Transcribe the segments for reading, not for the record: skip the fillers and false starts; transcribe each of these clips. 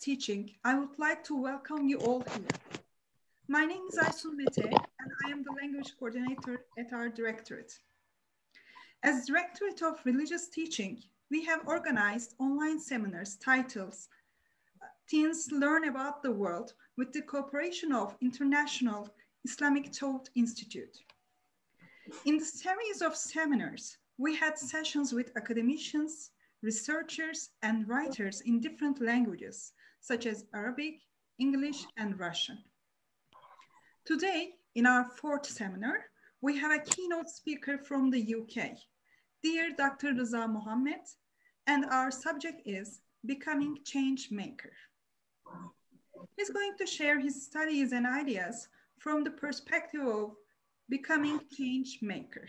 teaching, I would like to welcome you all here. My name is Mete, and I am the language coordinator at our directorate. As Directorate of Religious Teaching, we have organized online seminars titled Teens Learn About the World with the cooperation of International Islamic Thought Institute. In the series of seminars, we had sessions with academicians, researchers, and writers in different languages, such as Arabic, English, and Russian. Today, in our fourth seminar, we have a keynote speaker from the UK, dear Dr. Rıza Muhammed, and our subject is Becoming Changemaker. He's going to share his studies and ideas from the perspective of becoming changemaker.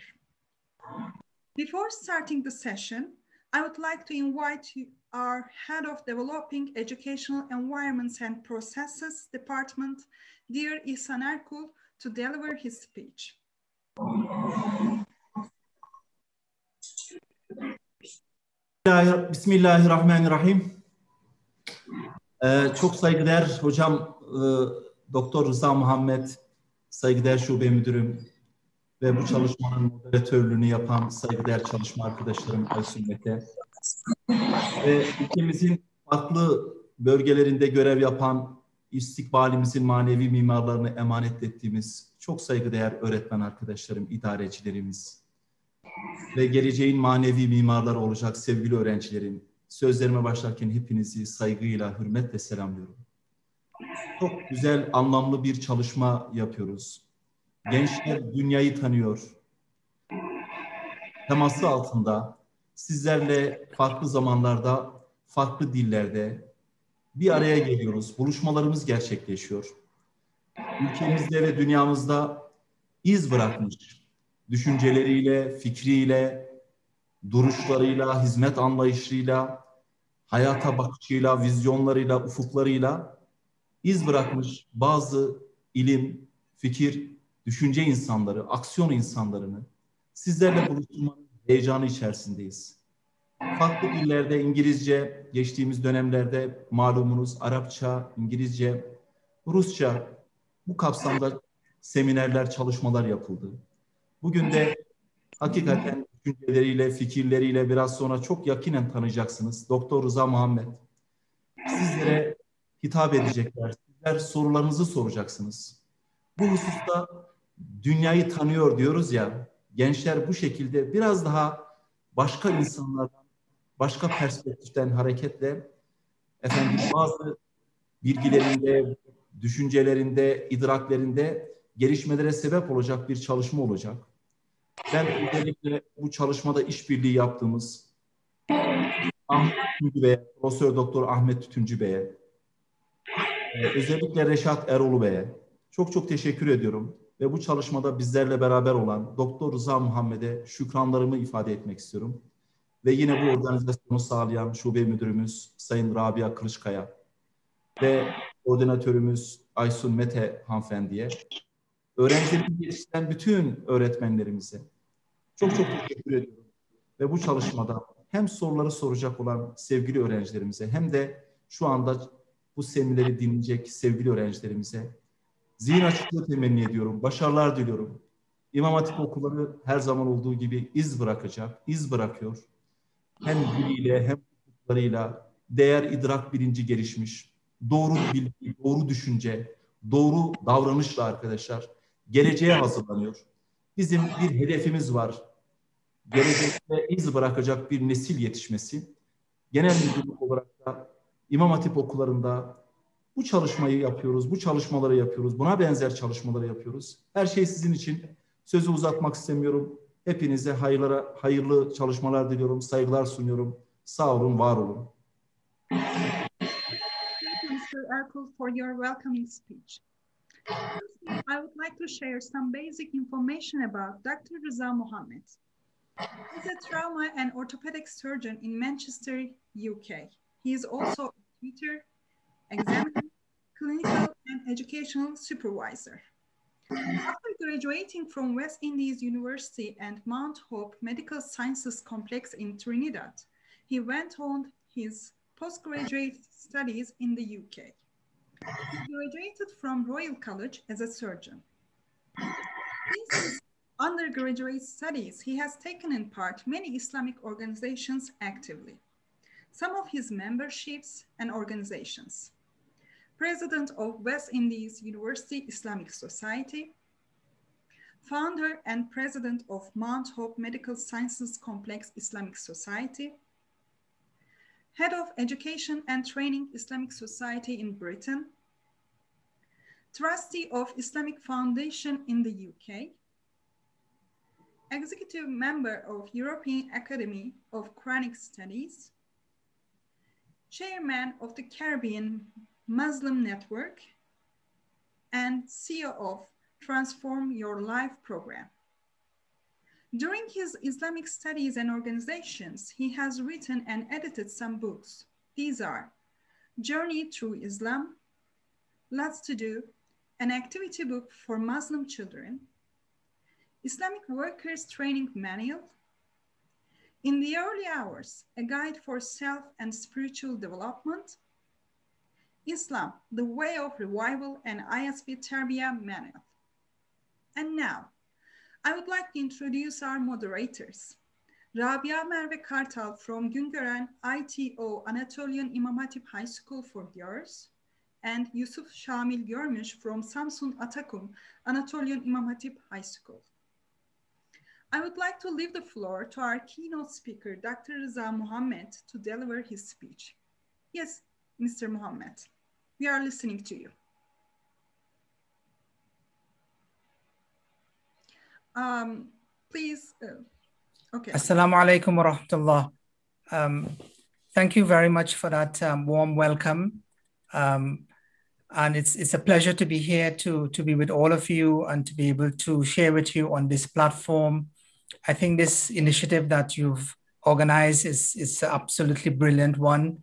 Before starting the session, I would like to invite our Head of Developing Educational Environments and Processes Department, dear İhsan Erkul, to deliver his speech. Bismillahirrahmanirrahim. Çok saygıdeğer hocam Doktor Rıza Muhammed, saygıdeğer şube müdürüm ve bu çalışmanın moderatörlüğünü yapan saygıdeğer çalışma arkadaşlarım Mete ve ülkemizin farklı bölgelerinde görev yapan istikbalimizin manevi mimarlarını emanet ettiğimiz çok saygıdeğer öğretmen arkadaşlarım, idarecilerimiz ve geleceğin manevi mimarları olacak sevgili öğrencilerim, sözlerime başlarken hepinizi saygıyla, hürmetle selamlıyorum. Çok güzel, anlamlı bir çalışma yapıyoruz. Gençler dünyayı tanıyor teması altında sizlerle farklı zamanlarda, farklı dillerde bir araya geliyoruz. Buluşmalarımız gerçekleşiyor. Ülkemizde ve dünyamızda iz bırakmış düşünceleriyle, fikriyle, duruşlarıyla, hizmet anlayışıyla, hayata bakışıyla, vizyonlarıyla, ufuklarıyla iz bırakmış bazı ilim, fikir, düşünce insanları, aksiyon insanlarını sizlerle buluşturmanın heyecanı içerisindeyiz. Farklı dillerde İngilizce, geçtiğimiz dönemlerde malumunuz Arapça, İngilizce, Rusça bu kapsamda seminerler, çalışmalar yapıldı. Bugün de hakikaten düşünceleriyle, fikirleriyle biraz sonra çok yakinen tanıyacaksınız. Doktor Rıza Muhammed sizlere hitap edecekler. Sizler sorularınızı soracaksınız. Bu hususta dünyayı tanıyor diyoruz ya, gençler bu şekilde biraz daha başka insanlardan, başka perspektiften hareketle bazı bilgilerinde, düşüncelerinde, idraklerinde gelişmelere sebep olacak bir çalışma olacak. Ben özellikle bu çalışmada işbirliği yaptığımız Ahmet Tütüncü Bey'e, Profesör Doktor Ahmet Tütüncü Bey'e, özellikle Reşat Erol Bey'e çok teşekkür ediyorum. Ve bu çalışmada bizlerle beraber olan Doktor Rıza Muhammed'e şükranlarımı ifade etmek istiyorum. Ve yine bu organizasyonu sağlayan şube müdürümüz Sayın Rabia Kılıçkaya ve koordinatörümüz Aysun Mete hanımefendiye, öğrencilerimizi yetiştiren bütün öğretmenlerimize çok teşekkür ediyorum. Ve bu çalışmada hem soruları soracak olan sevgili öğrencilerimize hem de şu anda bu seminerleri dinleyecek sevgili öğrencilerimize zihin açıklığı temenni ediyorum. Başarılar diliyorum. İmam Hatip okulları her zaman olduğu gibi iz bırakacak, iz bırakıyor. Hem diliyle hem hukuklarıyla değer, idrak bilinci gelişmiş. Doğru bilgi, doğru düşünce, doğru davranışla arkadaşlar geleceğe hazırlanıyor. Bizim bir hedefimiz var. Gelecekte iz bırakacak bir nesil yetişmesi. Genel müdürlük olarak da İmam Hatip okullarında bu çalışmayı yapıyoruz, bu çalışmaları yapıyoruz, buna benzer çalışmaları yapıyoruz. Her şey sizin için. Sözü uzatmak istemiyorum. Hepinize hayırlı çalışmalar diliyorum, saygılar sunuyorum. Sağ olun, var olun. Thank you, Mr. Erkul, for your welcoming speech. I would like to share some basic information about Dr. Rıza Muhammed. He's a trauma and orthopedic surgeon in Manchester, UK. He is also a tutor, examiner, clinical and educational supervisor. After graduating from West Indies University and Mount Hope Medical Sciences Complex in Trinidad, he went on his postgraduate studies in the UK. He graduated from Royal College as a surgeon. Since his undergraduate studies, he has taken in part many Islamic organizations actively. Some of his memberships and organizations: President of West Indies University Islamic Society, founder and president of Mount Hope Medical Sciences Complex Islamic Society, head of Education and Training Islamic Society in Britain, trustee of Islamic Foundation in the UK, executive member of European Academy of Quranic Studies, chairman of the Caribbean Muslim Network, and CEO of Transform Your Life program. During his Islamic studies and organizations, he has written and edited some books. These are Journey Through Islam, Lots to Do, an activity book for Muslim children, Islamic Workers Training Manual, In the Early Hours, a guide for self and spiritual development, Islam, the Way of Revival, and ISB Terbiya Manual. And now, I would like to introduce our moderators. Rabia Merve Kartal from Güngören ITO Anatolian İmam Hatip High School for Girls, and Yusuf Şamil Görmüş from Samsun Atakum Anatolian İmam Hatip High School. I would like to leave the floor to our keynote speaker, Dr. Rıza Muhammed, to deliver his speech. Yes, Mr. Muhammed, we are listening to you. Please, okay. Assalamu alaikum wa rahmatullah. Thank you very much for that warm welcome. And it's a pleasure to be here to be with all of you and to be able to share with you on this platform. I think this initiative that you've organized is an absolutely brilliant one.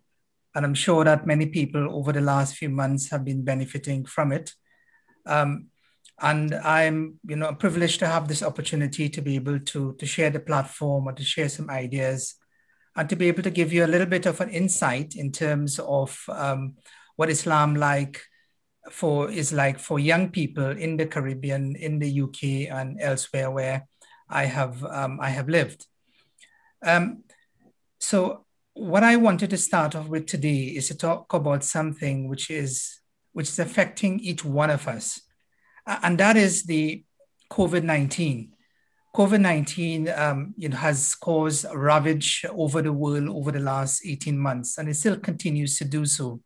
And I'm sure that many people over the last few months have been benefiting from it. And I'm privileged to have this opportunity to be able to share the platform or to share some ideas and to be able to give you a little bit of an insight in terms of what Islam is like for young people in the Caribbean, in the UK and elsewhere where I have lived. So what I wanted to start off with today is to talk about something which is affecting each one of us. And that is the COVID-19. COVID-19 has caused ravage over the world over the last 18 months, and it still continues to do so.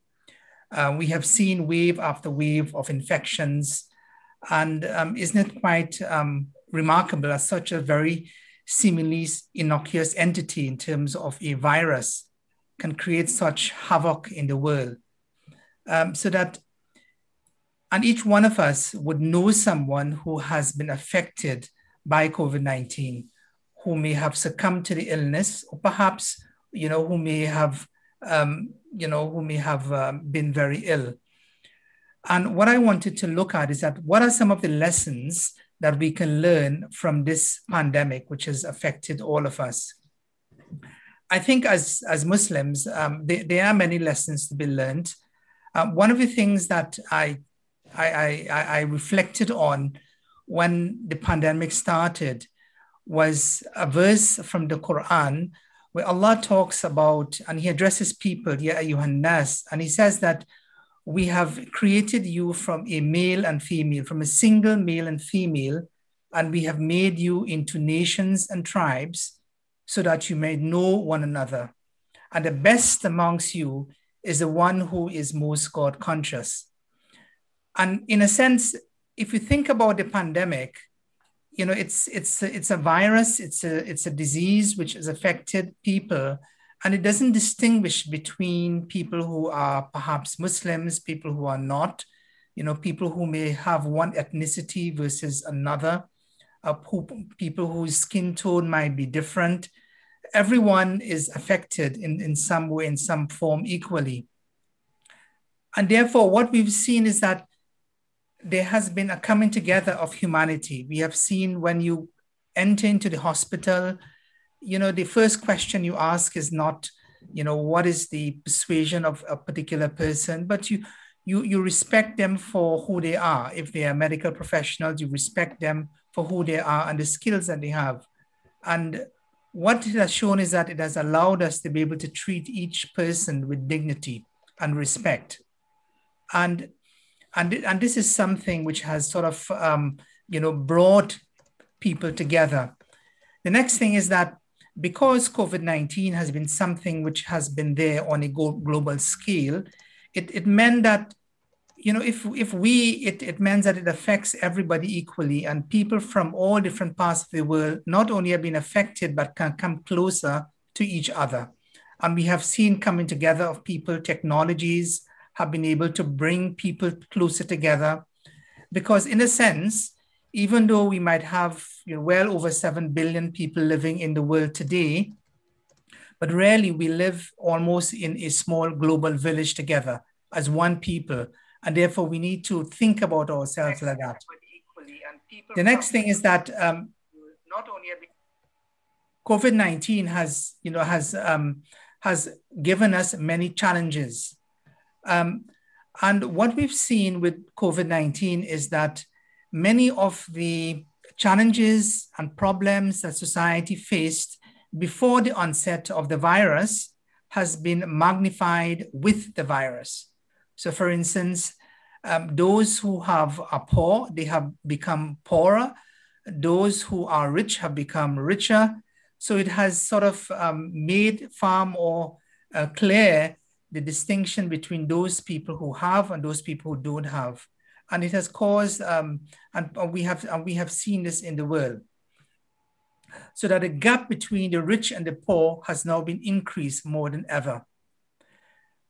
We have seen wave after wave of infections, and isn't it quite remarkable that such a very seemingly innocuous entity in terms of a virus can create such havoc in the world? And each one of us would know someone who has been affected by COVID-19, who may have succumbed to the illness, or perhaps, who may have been very ill. And what I wanted to look at is that what are some of the lessons that we can learn from this pandemic, which has affected all of us? I think as Muslims, there are many lessons to be learned. One of the things that I reflected on when the pandemic started was a verse from the Quran where Allah talks about, and he addresses people, Ya ayyuhan nas, and he says that we have created you from a male and female, from a single male and female, and we have made you into nations and tribes so that you may know one another. And the best amongst you is the one who is most God conscious. And in a sense, if you think about the pandemic, it's a virus, it's a disease which has affected people, and it doesn't distinguish between people who are perhaps Muslims, people who are not, people who may have one ethnicity versus another, people whose skin tone might be different. Everyone is affected in some way, in some form equally. And therefore, what we've seen is that there has been a coming together of humanity. We have seen when you enter into the hospital, the first question you ask is not, what is the persuasion of a particular person, but you respect them for who they are. If they are medical professionals, you respect them for who they are and the skills that they have. And what it has shown is that it has allowed us to be able to treat each person with dignity and respect. And this is something which has sort of, brought people together. The next thing is that because COVID-19 has been something which has been there on a global scale, it meant that, it meant that it affects everybody equally, and people from all different parts of the world not only have been affected, but can come closer to each other. And we have seen coming together of people, technologies have been able to bring people closer together, because in a sense, even though we might have well over 7 billion people living in the world today, but really we live almost in a small global village together as one people. And therefore we need to think about ourselves like that. The next thing is that not only COVID-19 has given us many challenges. And what we've seen with COVID-19 is that many of the challenges and problems that society faced before the onset of the virus has been magnified with the virus. So for instance, those who are poor, they have become poorer. Those who are rich have become richer. So it has sort of made far more clear the distinction between those people who have and those people who don't have. And it has caused, and we have seen this in the world, so that the gap between the rich and the poor has now been increased more than ever.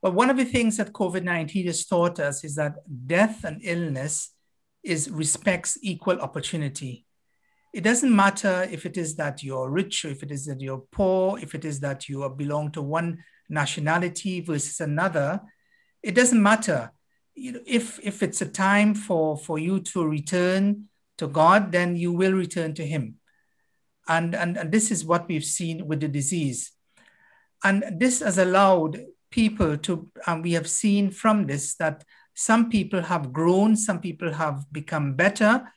But one of the things that COVID-19 has taught us is that death and illness respects equal opportunity. It doesn't matter if it is that you're rich, or if it is that you're poor, if it is that you belong to one nationality versus another. It doesn't matter. If it's a time for you to return to God, then you will return to him. And this is what we've seen with the disease. And this has allowed people to, and we have seen from this that some people have grown, some people have become better,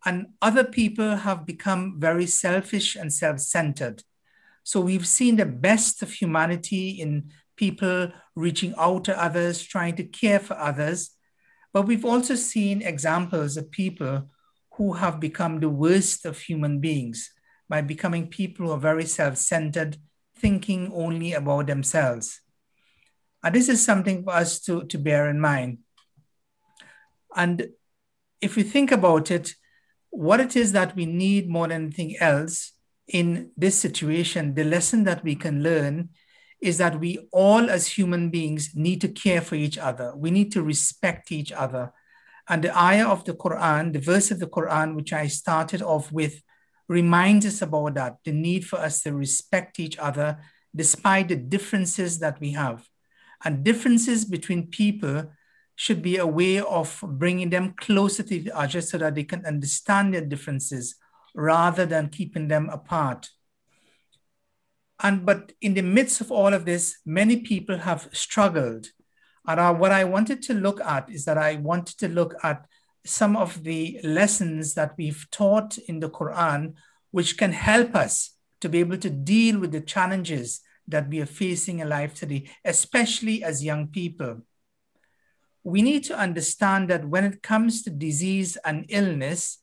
and other people have become very selfish and self-centered. So we've seen the best of humanity in people reaching out to others, trying to care for others. But we've also seen examples of people who have become the worst of human beings by becoming people who are very self-centered, thinking only about themselves. And this is something for us to bear in mind. And if we think about it, what it is that we need more than anything else in this situation, the lesson that we can learn is that we all as human beings need to care for each other. We need to respect each other. And the ayah of the Quran, the verse of the Quran, which I started off with, reminds us about that, the need for us to respect each other despite the differences that we have. And differences between people should be a way of bringing them closer to each other so that they can understand their differences rather than keeping them apart. But in the midst of all of this, many people have struggled. And what I wanted to look at is that I wanted to look at some of the lessons that we've taught in the Quran, which can help us to be able to deal with the challenges that we are facing in life today, especially as young people. We need to understand that when it comes to disease and illness,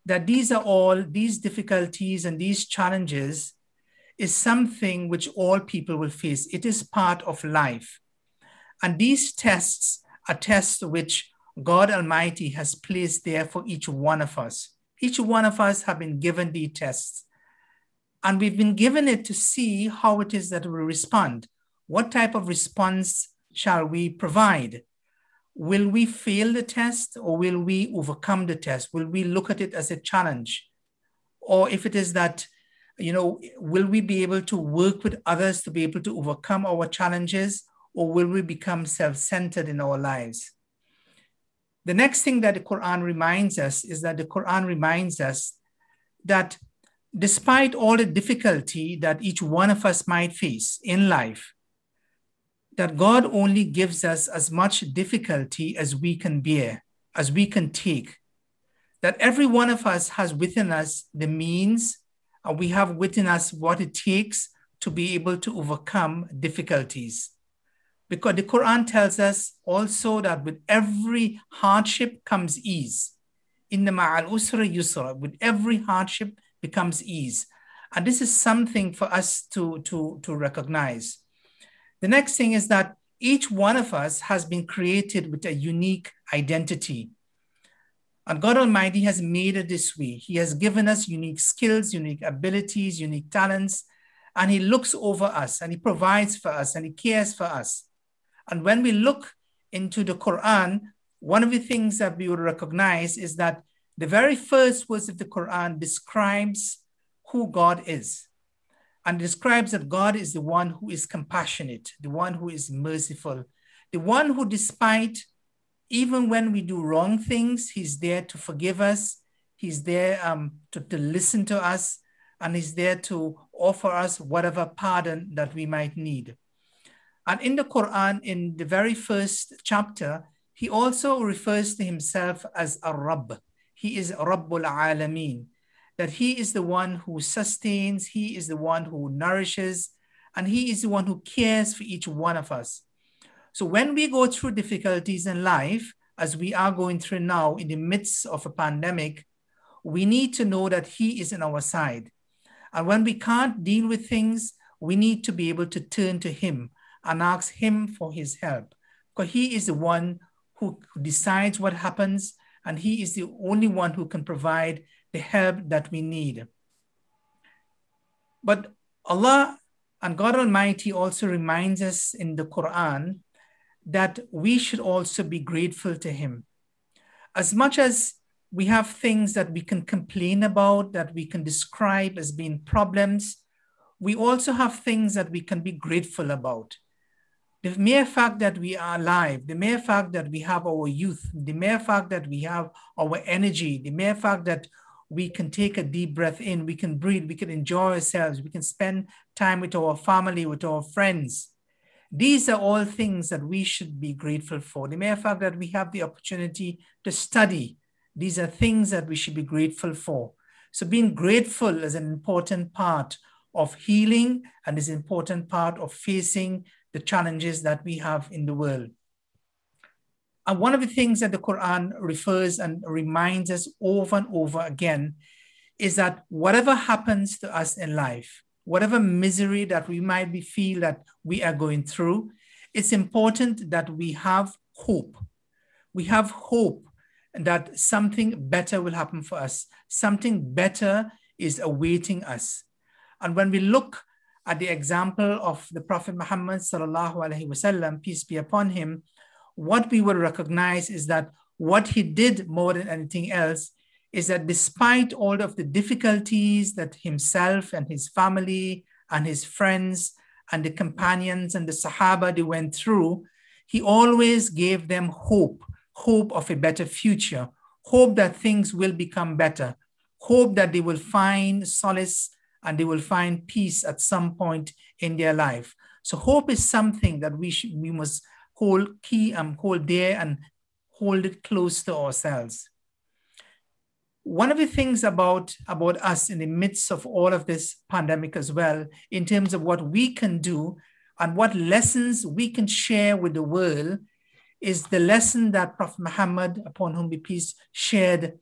that these difficulties and these challenges is something which all people will face. It is part of life. And these tests are tests which God Almighty has placed there for each one of us. Each one of us have been given these tests. And we've been given it to see how it is that we respond. What type of response shall we provide? Will we fail the test or will we overcome the test? Will we look at it as a challenge? Or if it is that, will we be able to work with others to be able to overcome our challenges, or will we become self-centered in our lives? The next thing that the Quran reminds us is that the Quran reminds us that despite all the difficulty that each one of us might face in life, that God only gives us as much difficulty as we can bear, as we can take. That every one of us has within us the means, and we have within us what it takes to be able to overcome difficulties. Because the Quran tells us also that with every hardship comes ease. Inna ma'al usra yusra. With every hardship becomes ease. And this is something for us to recognize. The next thing is that each one of us has been created with a unique identity. And God Almighty has made it this way. He has given us unique skills, unique abilities, unique talents, and He looks over us, and He provides for us, and He cares for us. And when we look into the Quran, one of the things that we would recognize is that the very first verse of the Quran describes who God is. And describes that God is the one who is compassionate, the one who is merciful, the one who, despite even when we do wrong things, He's there to forgive us. He's there to listen to us, and He's there to offer us whatever pardon that we might need. And in the Quran, in the very first chapter, He also refers to Himself as Ar-Rabb. He is Rabbul Alameen, that He is the one who sustains, He is the one who nourishes, and He is the one who cares for each one of us. So when we go through difficulties in life, as we are going through now in the midst of a pandemic, we need to know that He is on our side. And when we can't deal with things, we need to be able to turn to Him and ask Him for His help. Because He is the one who decides what happens, and He is the only one who can provide the help that we need. But Allah and God Almighty also reminds us in the Quran that we should also be grateful to Him. As much as we have things that we can complain about, that we can describe as being problems, we also have things that we can be grateful about. The mere fact that we are alive, the mere fact that we have our youth, the mere fact that we have our energy, the mere fact that we can take a deep breath in, we can breathe, we can enjoy ourselves, we can spend time with our family, with our friends. These are all things that we should be grateful for. The mere fact that we have the opportunity to study, these are things that we should be grateful for. So being grateful is an important part of healing and is an important part of facing the challenges that we have in the world. And one of the things that the Quran refers and reminds us over and over again is that whatever happens to us in life, whatever misery that we might feel that we are going through, it's important that we have hope. We have hope that something better will happen for us. Something better is awaiting us. And when we look at the example of the Prophet Muhammad sallallahu alaihi wasallam, peace be upon him, what we will recognize is that what he did more than anything else is that despite all of the difficulties that himself and his family and his friends and the companions and the Sahaba they went through, he always gave them hope, hope of a better future, hope that things will become better, hope that they will find solace and they will find peace at some point in their life. So hope is something that we must hold dear and hold it close to ourselves. One of the things about us in the midst of all of this pandemic as well, in terms of what we can do and what lessons we can share with the world, is the lesson that Prophet Muhammad, upon whom be peace, shared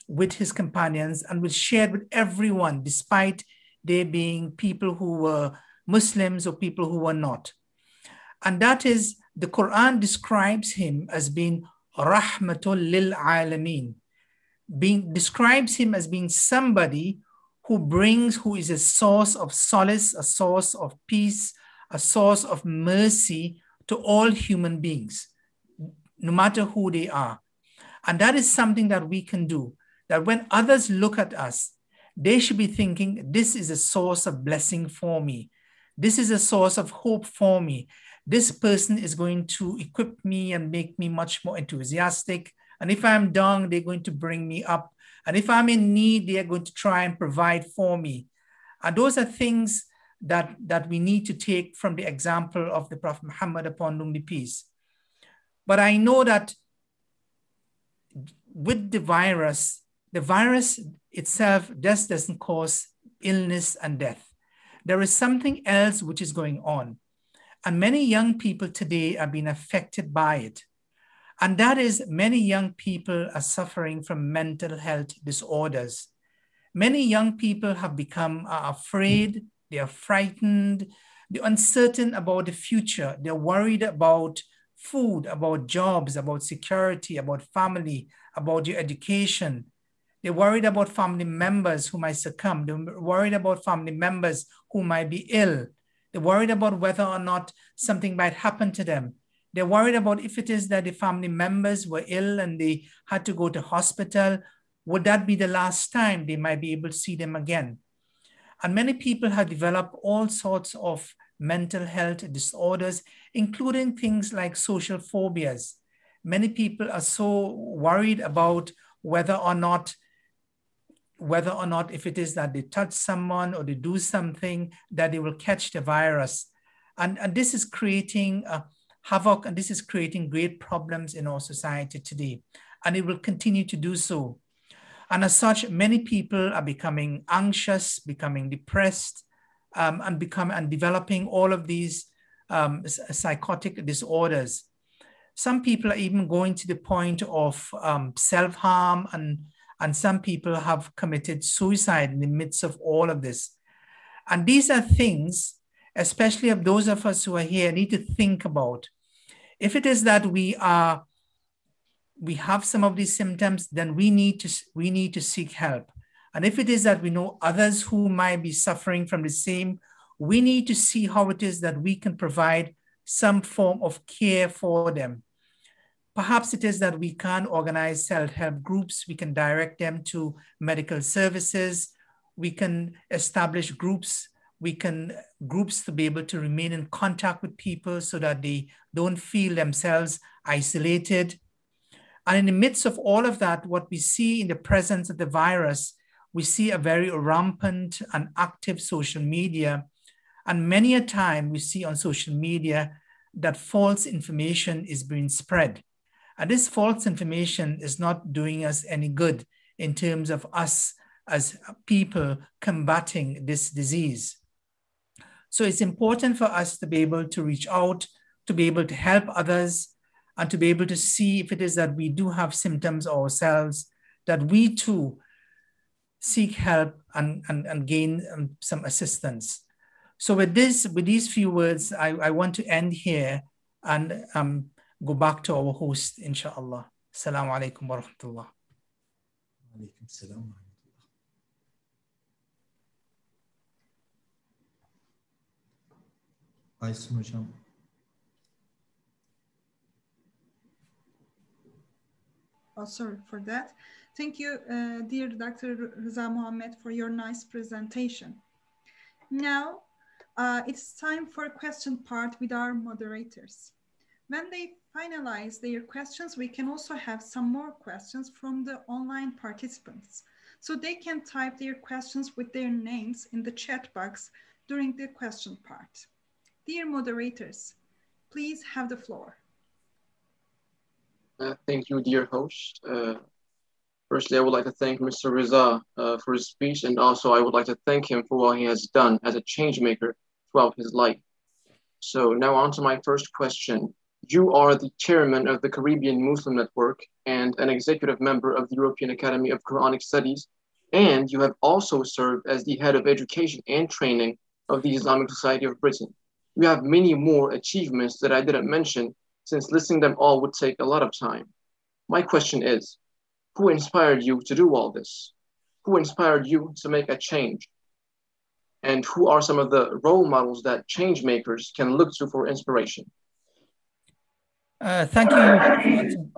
with his companions and was shared with everyone, despite they being people who were Muslims or people who were not. And that is, the Quran describes him as being rahmatul lil alameen, describes him as being somebody who is a source of solace, a source of peace, a source of mercy to all human beings, no matter who they are. And that is something that we can do, that when others look at us, they should be thinking, this is a source of blessing for me. This is a source of hope for me. This person is going to equip me and make me much more enthusiastic. And if I'm down, they're going to bring me up. And if I'm in need, they're going to try and provide for me. And those are things that we need to take from the example of the Prophet Muhammad, upon whom be peace. But I know that with the virus itself just doesn't cause illness and death. There is something else which is going on. And many young people today are being affected by it. And that is, many young people are suffering from mental health disorders. Many young people have become afraid, they are frightened, they're uncertain about the future. They're worried about food, about jobs, about security, about family, about your education. They're worried about family members who might succumb. They're worried about family members who might be ill. They're worried about whether or not something might happen to them. They're worried about if it is that the family members were ill and they had to go to hospital, would that be the last time they might be able to see them again? And many people have developed all sorts of mental health disorders, including things like social phobias. Many people are so worried about whether or not if it is that they touch someone or they do something, that they will catch the virus. And this is creating havoc, and this is creating great problems in our society today. And it will continue to do so. And as such, many people are becoming anxious, becoming depressed, and developing all of these psychotic disorders. Some people are even going to the point of self-harm, and some people have committed suicide in the midst of all of this. And these are things, especially of those of us who are here, need to think about. If it is that we have some of these symptoms, then we need to seek help. And if it is that we know others who might be suffering from the same, we need to see how it is that we can provide some form of care for them. Perhaps it is that we can organize self-help groups. We can direct them to medical services. We can establish groups. Groups to be able to remain in contact with people so that they don't feel themselves isolated. And in the midst of all of that, what we see in the presence of the virus, we see a very rampant and active social media. And many a time we see on social media that false information is being spread. And this false information is not doing us any good in terms of us as people combating this disease. So it's important for us to be able to reach out, to be able to help others, and to be able to see if it is that we do have symptoms ourselves, that we too seek help and gain some assistance. So with these few words, I want to end here and go back to our host, inshallah. Assalamu alaikum wa rahmatullah. Alaikum salam wa rahmatullah. Aysun hocam. Oh, sorry for that. Thank you, dear Dr. Rıza Muhammed, for your nice presentation. Now, it's time for a question part with our moderators. When they finalize their questions, we can also have some more questions from the online participants. So they can type their questions with their names in the chat box during the question part. Dear moderators, please have the floor. Thank you, dear host. Firstly, I would like to thank Mr. Rıza for his speech, and also I would like to thank him for what he has done as a change maker throughout his life. So now on to my first question. You are the chairman of the Caribbean Muslim Network and an executive member of the European Academy of Quranic Studies, and you have also served as the head of education and training of the Islamic Society of Britain. You have many more achievements that I didn't mention, since listing them all would take a lot of time. My question is, who inspired you to do all this? Who inspired you to make a change? And who are some of the role models that change makers can look to for inspiration? Thank you.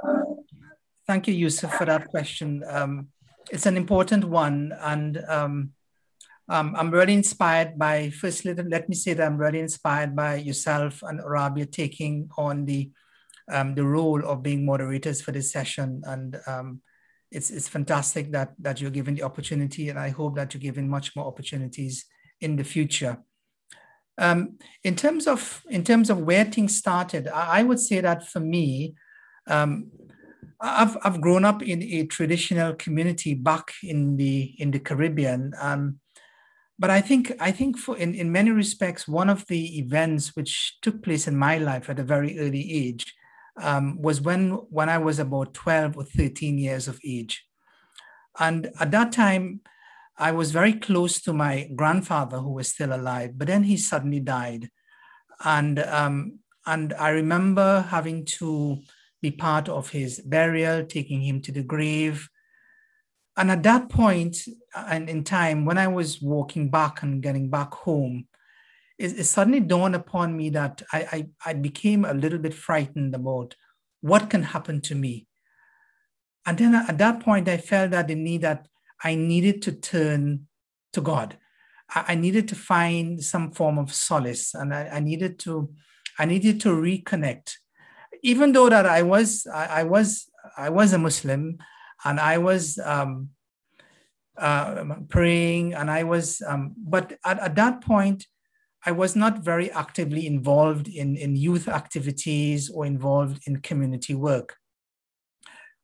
Thank you, Yusuf, for that question. It's an important one, and I'm really inspired by, firstly, let me say that I'm really inspired by yourself and Rabia taking on the role of being moderators for this session. And it's fantastic that you're given the opportunity, and I hope that you're given much more opportunities in the future. In terms of where things started, I would say that for me, I've grown up in a traditional community back in the Caribbean, but I think in many respects, one of the events which took place in my life at a very early age was when I was about 12 or 13 years of age, and at that time, I was very close to my grandfather, who was still alive, but then he suddenly died. And I remember having to be part of his burial, taking him to the grave. And at that point and in time, when I was walking back and getting back home, it suddenly dawned upon me that I became a little bit frightened about what can happen to me. And then at that point, I felt that the need that I needed to turn to God. I needed to find some form of solace, and I needed to reconnect. Even though that I was a Muslim, and I was praying, and I was, but at that point, I was not very actively involved in youth activities or involved in community work.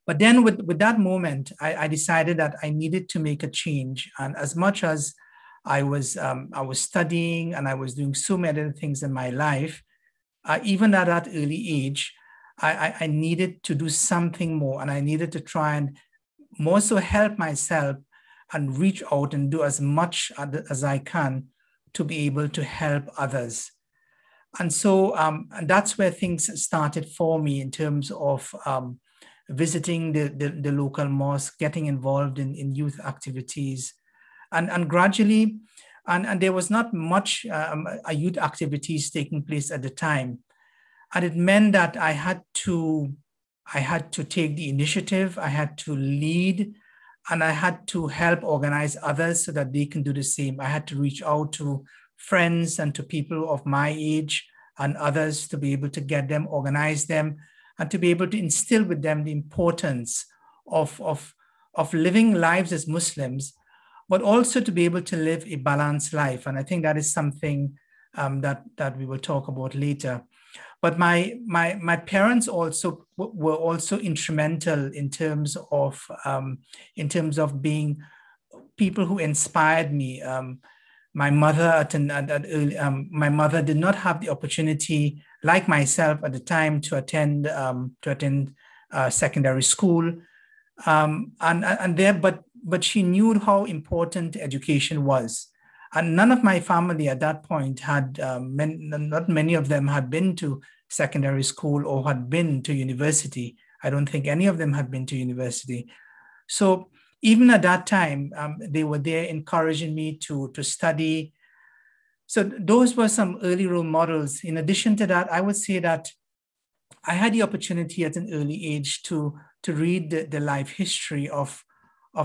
But then with that moment, I decided that I needed to make a change. And as much as I was studying and I was doing so many other things in my life, even at that early age, I needed to do something more, and I needed to try and more so help myself and reach out and do as much as I can to be able to help others. And so and that's where things started for me in terms of visiting the local mosque, getting involved in youth activities, and gradually, and there was not much youth activities taking place at the time. And it meant that I had to take the initiative, I had to lead, and I had to help organize others so that they can do the same. I had to reach out to friends and to people of my age and others to be able to get them, organize them, and to be able to instill with them the importance of living lives as Muslims, but also to be able to live a balanced life. And I think that is something that we will talk about later. But my parents also were also instrumental in terms of being people who inspired me. My mother my mother did not have the opportunity, like myself at the time, to attend secondary school, but she knew how important education was, and none of my family at that point had not many of them had been to secondary school or had been to university. I don't think any of them had been to university. So even at that time, they were there encouraging me to study. So those were some early role models. In addition to that, I would say that I had the opportunity at an early age to read the life history of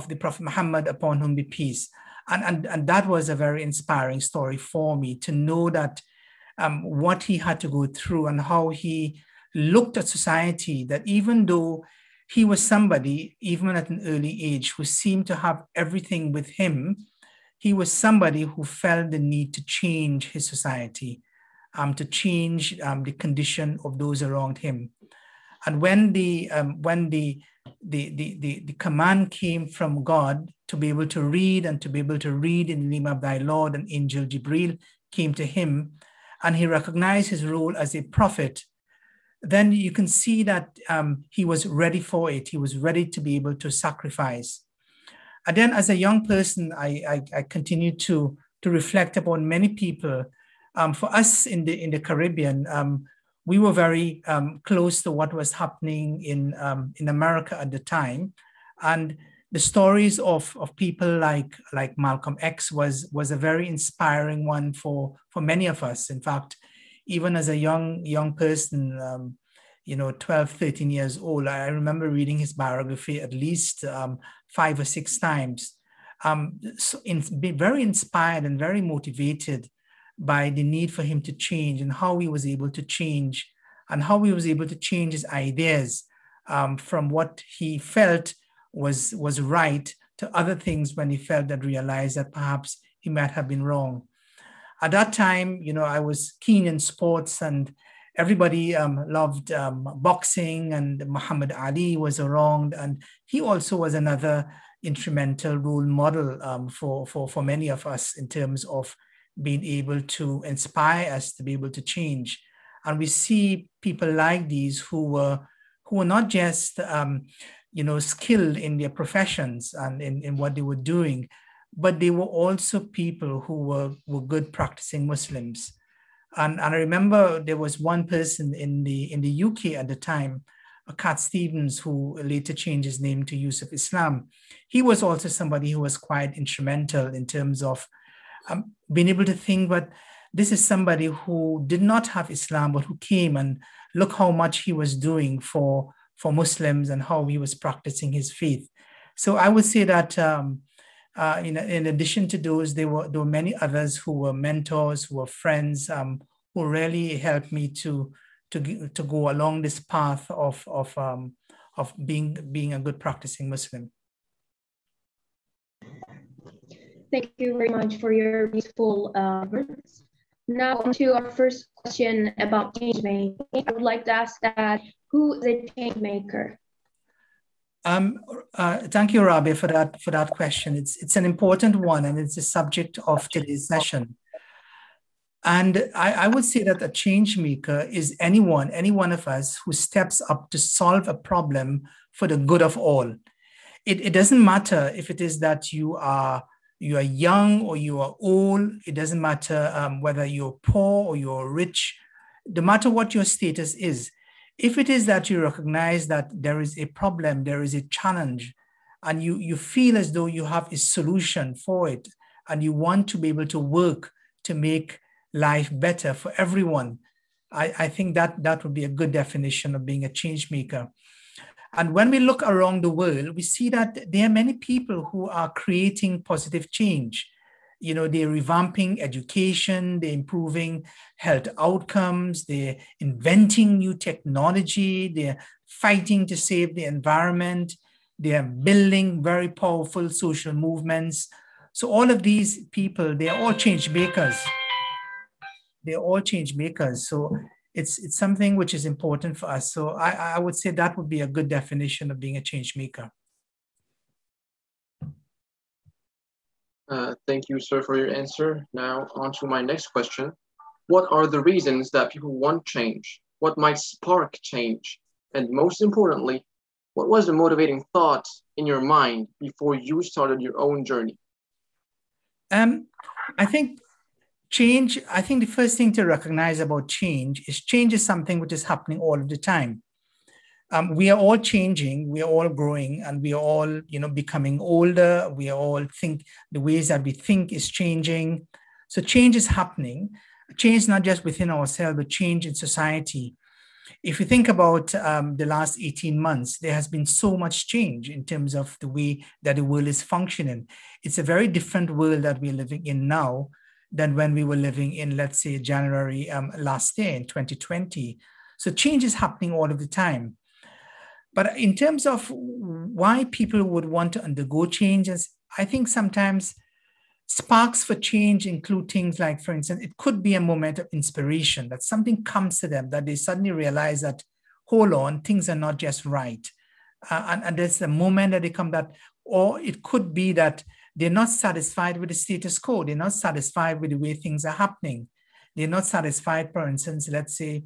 the Prophet Muhammad, upon whom be peace. And that was a very inspiring story for me, to know that what he had to go through and how he looked at society, that even though he was somebody, even at an early age, who seemed to have everything with him, he was somebody who felt the need to change his society, to change the condition of those around him. And when the command came from God to be able to read and to be able to read in the name of thy Lord, and angel Jibril came to him, and he recognized his role as a prophet, then you can see that he was ready for it. He was ready to be able to sacrifice. And then as a young person, I continued to reflect upon many people. For us in the Caribbean, we were very close to what was happening in America at the time. And the stories of people like Malcolm X was a very inspiring one for many of us. In fact, even as a young person, 12, 13 years old, I remember reading his biography at least 5 or 6 times. Very inspired and very motivated by the need for him to change, and how he was able to change, and how he was able to change his ideas from what he felt was right to other things when he felt that realized that perhaps he might have been wrong. At that time, you know, I was keen in sports, and everybody loved boxing, and Muhammad Ali was around, and he also was another instrumental role model for many of us in terms of being able to inspire us to be able to change. And we see people like these who were not just you know, skilled in their professions and in what they were doing, but they were also people who were good practicing Muslims. And I remember there was one person in the UK at the time, Cat Stevens, who later changed his name to Yusuf Islam. He was also somebody who was quite instrumental in terms of being able to think, but this is somebody who did not have Islam, but who came, and look how much he was doing for Muslims and how he was practicing his faith. So I would say that in addition to those, there were many others who were mentors, who were friends, who really helped me to go along this path of being a good practicing Muslim. Thank you very much for your beautiful words. Now on to our first question about change making. I would like to ask that, who is a change maker? Thank you, Rabi, for that question. It's an important one, and it's the subject of today's session. And I would say that a change maker is any one of us who steps up to solve a problem for the good of all. It doesn't matter if it is that you are young or you are old. It doesn't matter whether you're poor or you're rich. No matter what your status is, if it is that you recognize that there is a problem, there is a challenge, and you feel as though you have a solution for it, and you want to be able to work to make life better for everyone, I think that would be a good definition of being a change maker. And when we look around the world, we see that there are many people who are creating positive change. You know, they're revamping education, they're improving health outcomes, they're inventing new technology, they're fighting to save the environment, they're building very powerful social movements. So all of these people, they're all change makers. They're all change makers. So it's something which is important for us. So I would say that would be a good definition of being a change maker. Thank you, sir, for your answer. Now on to my next question. What are the reasons that people want change? What might spark change? And most importantly, what was the motivating thought in your mind before you started your own journey? I think the first thing to recognize about change is something which is happening all of the time. We are all changing, we are all growing, and we are all, you know, becoming older. We are all the ways that we think is changing. So change is happening. Change not just within ourselves, but change in society. If you think about the last 18 months, there has been so much change in terms of the way that the world is functioning. It's a very different world that we're living in now than when we were living in, let's say, January last year in 2020. So change is happening all of the time. But in terms of why people would want to undergo changes, I think sometimes sparks for change include things like, for instance, it could be a moment of inspiration, that something comes to them, that they suddenly realize that, hold on, things are not just right. And there's a moment that they come that, or it could be that they're not satisfied with the status quo. They're not satisfied with the way things are happening. They're not satisfied, for instance, let's say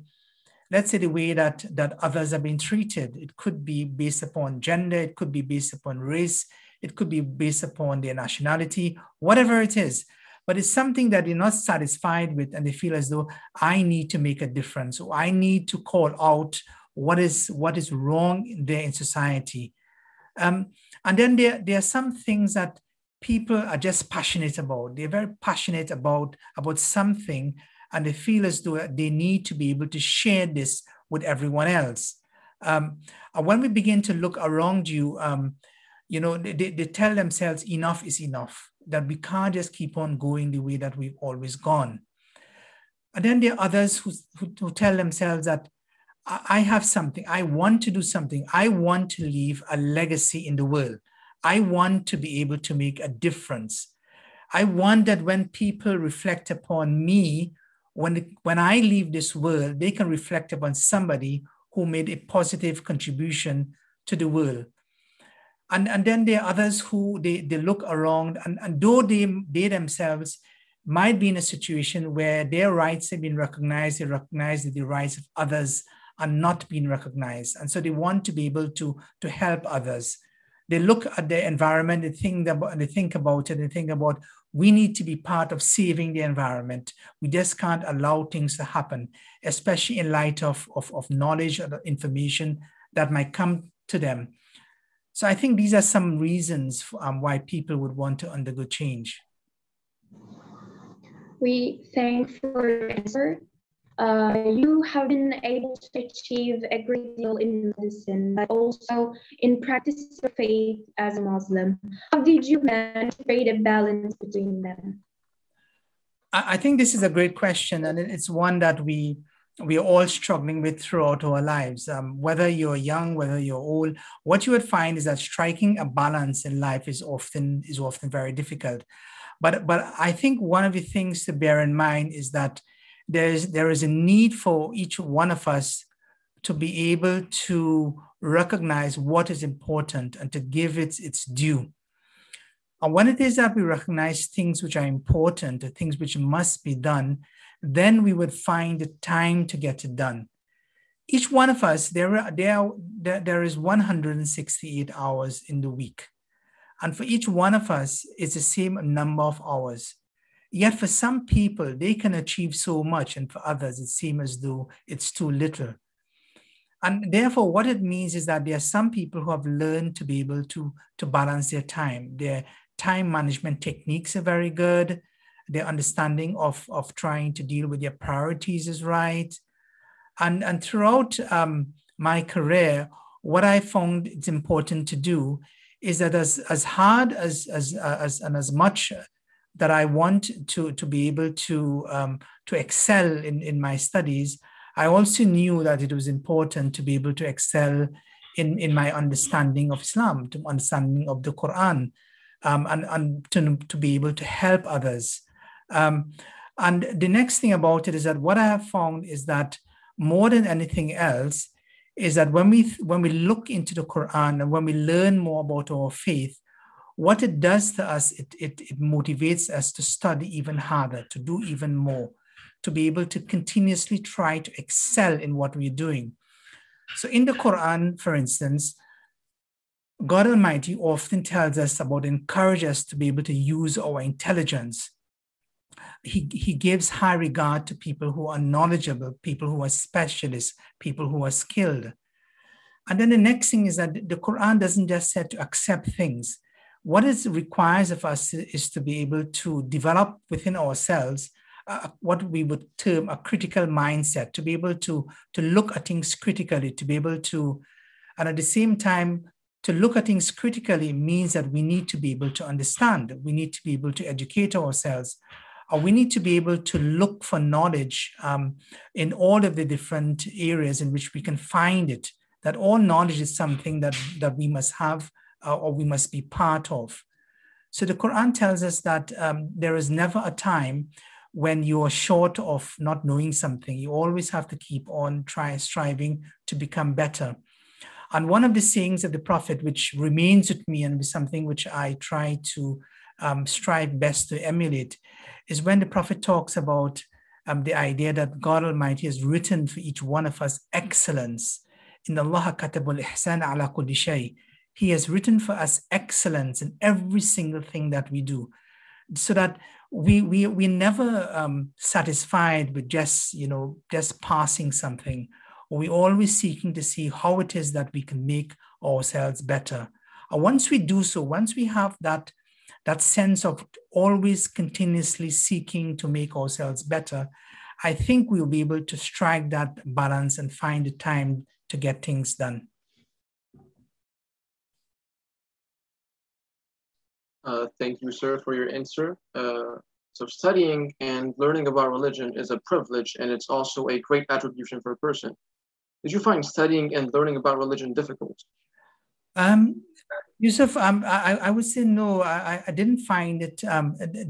the way that others are being treated. It could be based upon gender, it could be based upon race, it could be based upon their nationality, whatever it is. But it's something that they're not satisfied with, and they feel as though I need to make a difference, or I need to call out what is wrong there in society. And then there are some things that people are just passionate about. They're very passionate about something, and they feel as though they need to be able to share this with everyone else. And when we begin to look around you, you know, they tell themselves enough is enough, that we can't just keep on going the way that we've always gone. And then there are others who tell themselves that I have something, I want to do something, I want to leave a legacy in the world. I want to be able to make a difference. I want that when people reflect upon me, when I leave this world, they can reflect upon somebody who made a positive contribution to the world. And then there are others who they look around, and though they themselves might be in a situation where their rights have been recognized, they recognize that the rights of others are not being recognized. And so they want to be able to help others. They look at the environment, they think about it, we need to be part of saving the environment. We just can't allow things to happen, especially in light of knowledge or information that might come to them. So I think these are some reasons why people would want to undergo change. We thank for your answer. You have been able to achieve a great deal in medicine, but also in practice of faith as a Muslim. How did you manage to create a balance between them? I think this is a great question, and it's one that we are all struggling with throughout our lives. Whether you're young, whether you're old, what you would find is that striking a balance in life is often very difficult. But I think one of the things to bear in mind is that there is a need for each one of us to be able to recognize what is important and to give it its due. And when it is that we recognize things which are important, the things which must be done, then we would find the time to get it done. Each one of us, there is 168 hours in the week. And for each one of us, it's the same number of hours. Yet for some people, they can achieve so much, and for others, it seems as though it's too little. And therefore, what it means is that there are some people who have learned to be able to balance their time. Their time management techniques are very good. Their understanding of trying to deal with their priorities is right. And throughout my career, what I found it's important to do is that as hard and as much that I want to be able to excel in my studies, I also knew that it was important to be able to excel in my understanding of Islam, to understanding of the Quran, and to be able to help others. And the next thing about it is that what I have found is that more than anything else is that when we look into the Quran and when we learn more about our faith, what it does to us, it motivates us to study even harder, to do even more, to be able to continuously try to excel in what we're doing. So in the Quran, for instance, God Almighty often tells us about, encourage us to be able to use our intelligence. He gives high regard to people who are knowledgeable, people who are specialists, people who are skilled. And then the next thing is that the Quran doesn't just say to accept things. What it requires of us is to be able to develop within ourselves what we would term a critical mindset, to be able to look at things critically, to be able to, and at the same time, to look at things critically means that we need to be able to understand, we need to be able to educate ourselves, or we need to be able to look for knowledge in all of the different areas in which we can find it, that all knowledge is something that we must have or we must be part of. So the Quran tells us that there is never a time when you are short of not knowing something. You always have to keep on striving to become better. And one of the sayings of the Prophet, which remains with me and is something which I try to strive best to emulate, is when the Prophet talks about the idea that God Almighty has written for each one of us excellence. In Allah katabul ihsan ala kulli shay. He has written for us excellence in every single thing that we do, so that we're never satisfied with just passing something. We're always seeking to see how it is that we can make ourselves better. And once we do so, once we have that sense of always continuously seeking to make ourselves better, I think we'll be able to strike that balance and find the time to get things done. Thank you, sir, for your answer. So studying and learning about religion is a privilege, and it's also a great attribution for a person. Did you find studying and learning about religion difficult? The Yusuf, I would say no, I didn't find it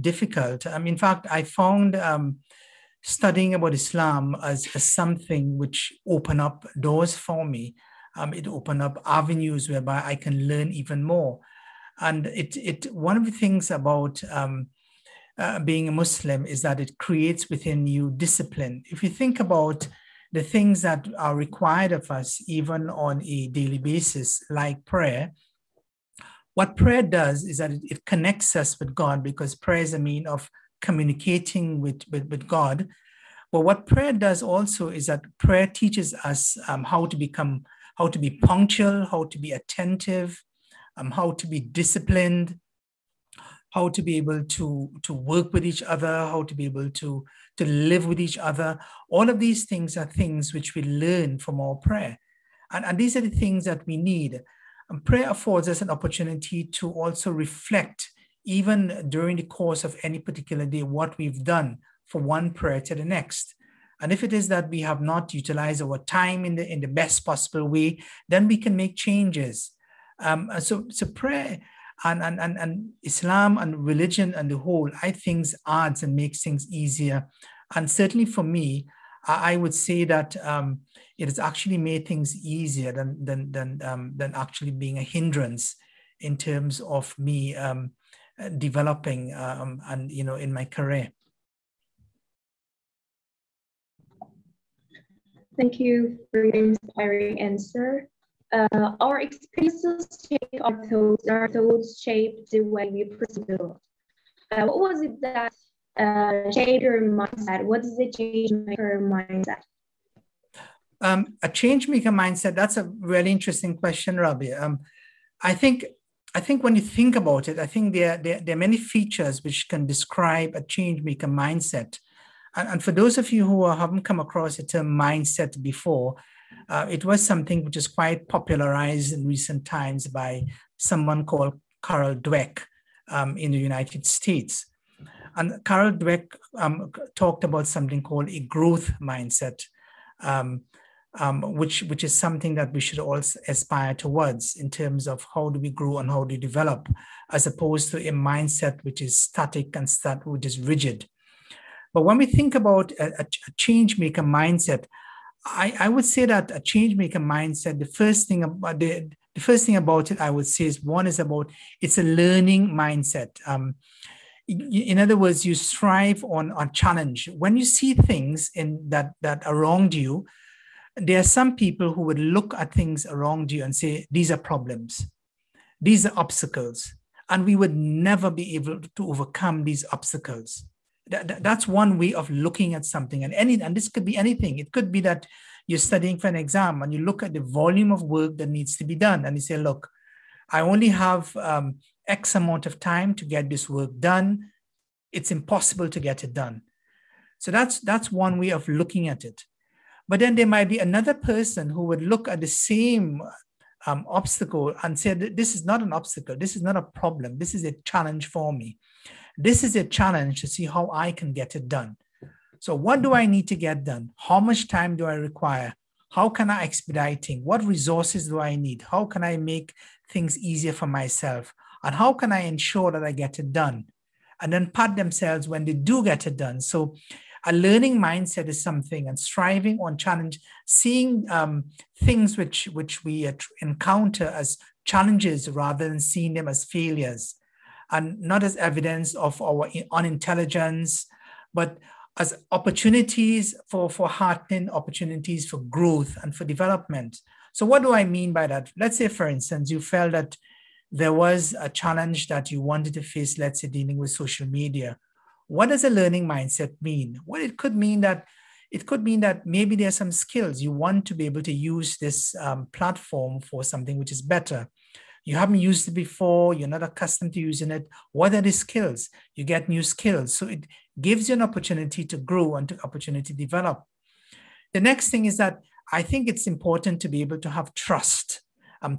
difficult. In fact, I found studying about Islam as something which opened up doors for me. It opened up avenues whereby I can learn even more. And one of the things about being a Muslim is that it creates within you discipline. If you think about the things that are required of us, even on a daily basis, like prayer, what prayer does is that it connects us with God, because prayer is a means of communicating with God. But what prayer does also is that prayer teaches us how to be punctual, how to be attentive, how to be disciplined, how to be able to work with each other, how to be able to live with each other. All of these things are things which we learn from our prayer. And these are the things that we need. And prayer affords us an opportunity to also reflect, even during the course of any particular day, what we've done from one prayer to the next. And if it is that we have not utilized our time in the best possible way, then we can make changes. So prayer and Islam and religion and the whole, I think, adds and makes things easier. And certainly for me, I would say that it has actually made things easier than actually being a hindrance in terms of me developing and in my career. Thank you for your inspiring answer. Our experiences shape our thoughts. Our thoughts shape the way we perceive the world. What was it that shaped your mindset? What is the changemaker mindset? A changemaker mindset, that's a really interesting question, Rabia. I think when you think about it, I think there are many features which can describe a changemaker mindset. And for those of you who haven't come across the term mindset before, it was something which is quite popularized in recent times by someone called Carol Dweck in the United States. And Carol Dweck talked about something called a growth mindset, which is something that we should all aspire towards in terms of how do we grow and how do we develop, as opposed to a mindset which is static and which is rigid. But when we think about a change maker mindset, I would say that a change maker mindset, the first thing about it, I would say, is it's a learning mindset. In other words, you strive on challenge. When you see things that are around you, there are some people who would look at things around you and say, these are problems, these are obstacles, and we would never be able to overcome these obstacles. That's one way of looking at something. And this could be anything. It could be that you're studying for an exam and you look at the volume of work that needs to be done and you say, look, I only have X amount of time to get this work done. It's impossible to get it done. So that's one way of looking at it. But then there might be another person who would look at the same obstacle and say, this is not an obstacle. This is not a problem. This is a challenge for me. This is a challenge to see how I can get it done. So what do I need to get done? How much time do I require? How can I expedite things? What resources do I need? How can I make things easier for myself? And how can I ensure that I get it done? And then pat themselves when they do get it done. So a learning mindset is something, and striving on challenge, seeing things which we encounter as challenges rather than seeing them as failures, and not as evidence of our unintelligence, but as opportunities for heartening, opportunities for growth and for development. So what do I mean by that? Let's say, for instance, you felt that there was a challenge that you wanted to face, let's say dealing with social media. What does a learning mindset mean? Well, it could mean that maybe there are some skills you want to be able to use this platform for something which is better. You haven't used it before, you're not accustomed to using it. What are the skills? You get new skills. So it gives you an opportunity to grow and an opportunity to develop. The next thing is that I think it's important to be able to have trust.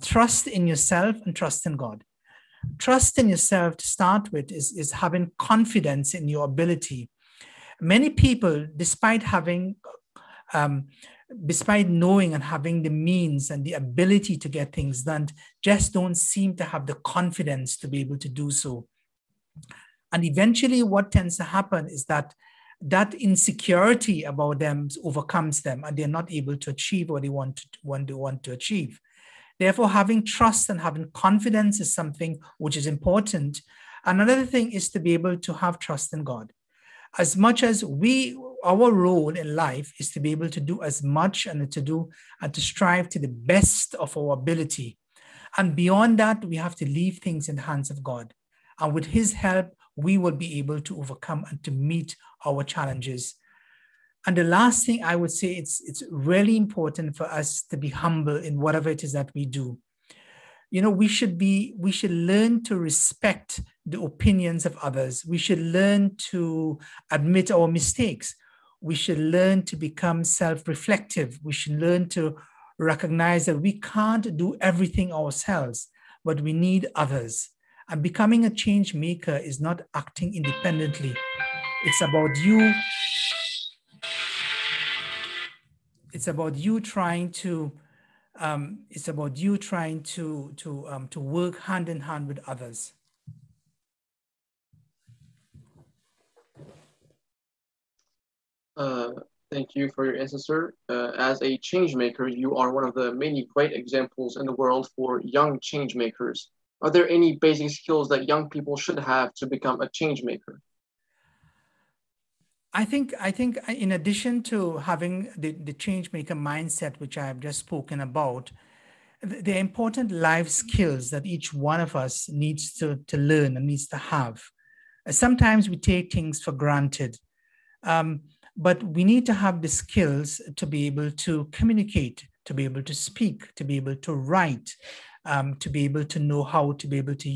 Trust in yourself and trust in God. Trust in yourself to start with is having confidence in your ability. Many people, despite having despite knowing and having the means and the ability to get things done, just don't seem to have the confidence to be able to do so. And eventually what tends to happen is that that insecurity about them overcomes them, and they're not able to achieve what they want to achieve. Therefore, having trust and having confidence is something which is important. Another thing is to be able to have trust in God. As much as our role in life is to be able to do as much and to strive to the best of our ability. And beyond that, we have to leave things in the hands of God. And with his help, we will be able to overcome and to meet our challenges. And the last thing I would say, it's really important for us to be humble in whatever it is that we do. You know, we should learn to respect the opinions of others. We should learn to admit our mistakes. We should learn to become self-reflective. We should learn to recognize that we can't do everything ourselves, but we need others. And becoming a change maker is not acting independently. It's about you. It's about you trying to. It's about you trying to work hand in hand with others. Thank you for your answer, sir. As a change maker, you are one of the many great examples in the world for young change makers. Are there any basic skills that young people should have to become a change maker? I think in addition to having the change maker mindset, which I have just spoken about, the important life skills that each one of us needs to learn and needs to have. Sometimes we take things for granted, but we need to have the skills to be able to communicate, to be able to speak, to be able to write, to be able to know how to be able to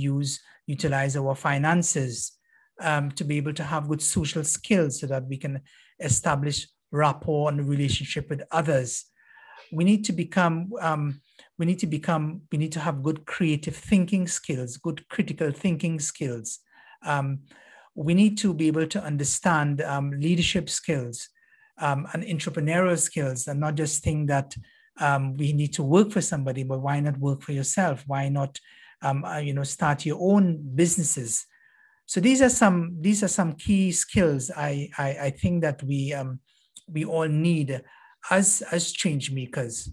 utilize our finances, to be able to have good social skills so that we can establish rapport and relationship with others. We need to have good creative thinking skills, good critical thinking skills. We need to be able to understand leadership skills and entrepreneurial skills, and not just think that we need to work for somebody, but why not work for yourself? Why not, start your own businesses? So these are some key skills I think that we all need as change makers.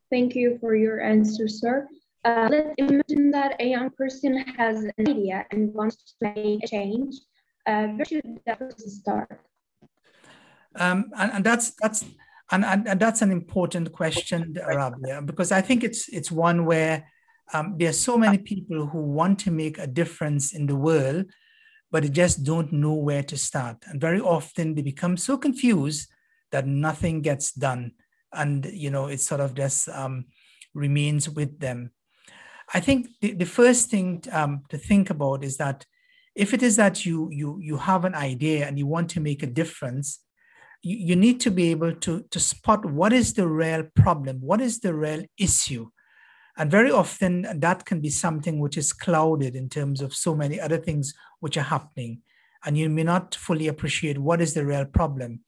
Thank you for your answer, sir. Let's imagine that a young person has an idea and wants to make a change. Where should that person start? And that's an important question, Rabia, because I think it's one where there are so many people who want to make a difference in the world, but they just don't know where to start. And very often they become so confused that nothing gets done. And, it sort of just remains with them. I think the first thing to think about is that if it is that you have an idea and you want to make a difference, you need to be able to spot what is the real problem, what is the real issue. And very often that can be something which is clouded in terms of so many other things which are happening, and you may not fully appreciate what is the real problem.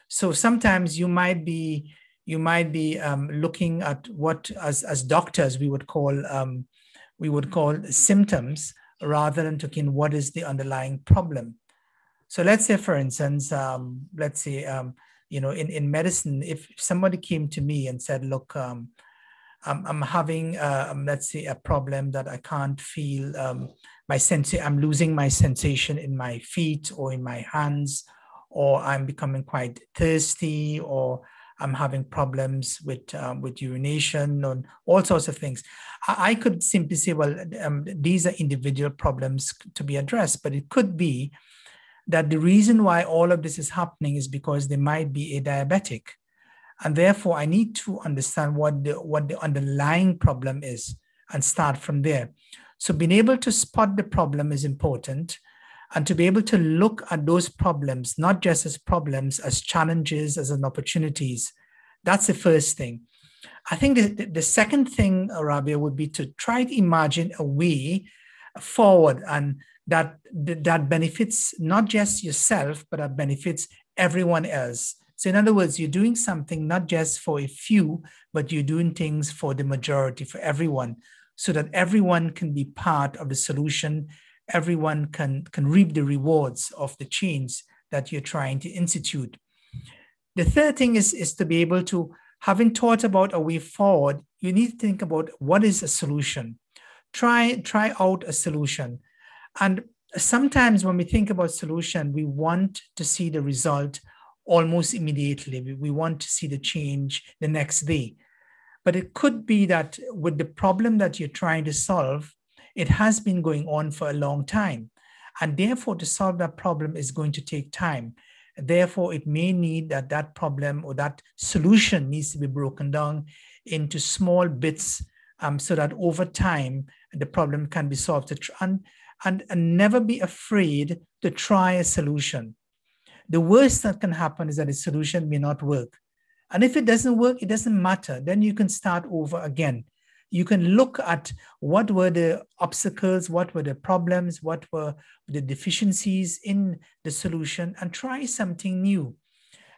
So sometimes you might be looking at what as doctors we would call symptoms, rather than looking what is the underlying problem. So let's say, for instance, in medicine, if somebody came to me and said, look, I'm having, let's say, a problem that I can't feel I'm losing my sensation in my feet or in my hands, or I'm becoming quite thirsty, or I'm having problems with urination and all sorts of things. I could simply say, well, these are individual problems to be addressed, but it could be that the reason why all of this is happening is because they might be a diabetic. And therefore, I need to understand what the underlying problem is and start from there. So being able to spot the problem is important, and to be able to look at those problems, not just as problems, as challenges, as an opportunities. That's the first thing. I think the second thing, Rabia, would be to try to imagine a way forward, and that benefits not just yourself, but that benefits everyone else. So in other words, you're doing something not just for a few, but you're doing things for the majority, for everyone, so that everyone can be part of the solution. Everyone can reap the rewards of the change that you're trying to institute. The third thing is to be able to, having thought about a way forward, you need to think about what is a solution. Try out a solution. And sometimes when we think about solution, we want to see the result almost immediately. We want to see the change the next day. But it could be that with the problem that you're trying to solve, it has been going on for a long time. And therefore, to solve that problem is going to take time. Therefore, it may need that problem or that solution needs to be broken down into small bits so that over time, the problem can be solved. And never be afraid to try a solution. The worst that can happen is that a solution may not work. And if it doesn't work, it doesn't matter. Then you can start over again. You can look at what were the obstacles, what were the problems, what were the deficiencies in the solution, and try something new.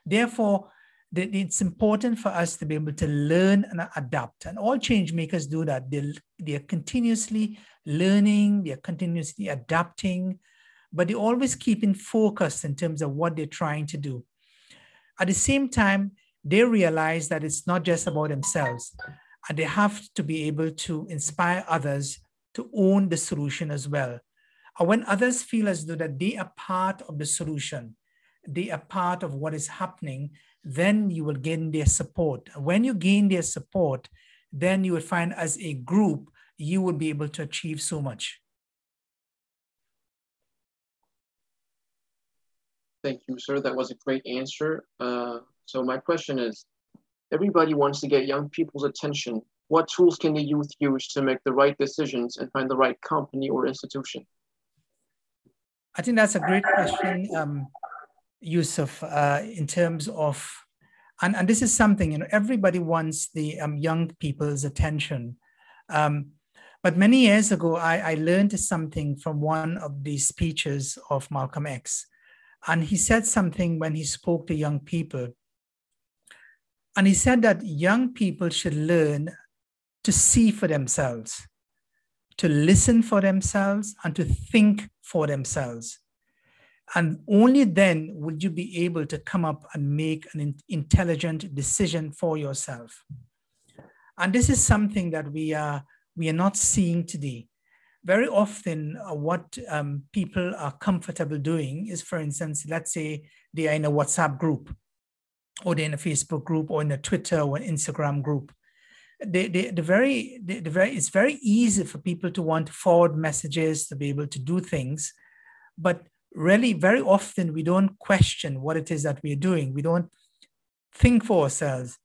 Therefore, it's important for us to be able to learn and adapt. And all change makers do that. They're continuously learning, they're continuously adapting, but they're always keeping focused in terms of what they're trying to do. At the same time, they realize that it's not just about themselves, and they have to be able to inspire others to own the solution as well. And when others feel as though that they are part of the solution, they are part of what is happening, then you will gain their support. When you gain their support, then you will find as a group, you will be able to achieve so much. Thank you, sir. That was a great answer. So my question is, everybody wants to get young people's attention. What tools can the youth use to make the right decisions and find the right company or institution? I think that's a great question, Yusuf, in terms of, and this is something, everybody wants the young people's attention. But many years ago, I learned something from one of the speeches of Malcolm X. And he said something when he spoke to young people. And he said that young people should learn to see for themselves, to listen for themselves, and to think for themselves. And only then would you be able to come up and make an intelligent decision for yourself. And this is something that we are not seeing today. Very often, what people are comfortable doing is, for instance, let's say they are in a WhatsApp group, or they're in a Facebook group, or in a Twitter or an Instagram group. It's very easy for people to want to forward messages, to be able to do things, but really very often we don't question what it is that we're doing. We don't think for ourselves.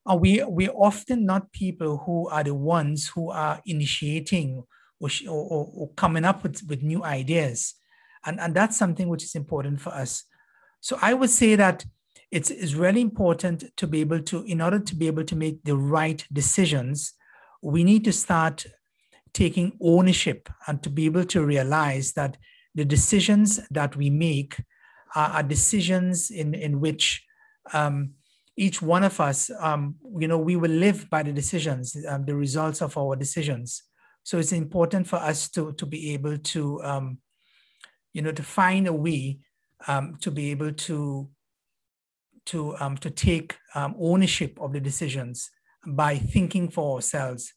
And we're often not people who are the ones who are initiating or coming up with new ideas. And that's something which is important for us. So I would say that it's really important to be able to, in order to be able to make the right decisions, we need to start taking ownership and to be able to realize that the decisions that we make are decisions in which each one of us, we will live by the decisions, the results of our decisions. So it's important for us to be able to, to find a way to be able to take ownership of the decisions by thinking for ourselves.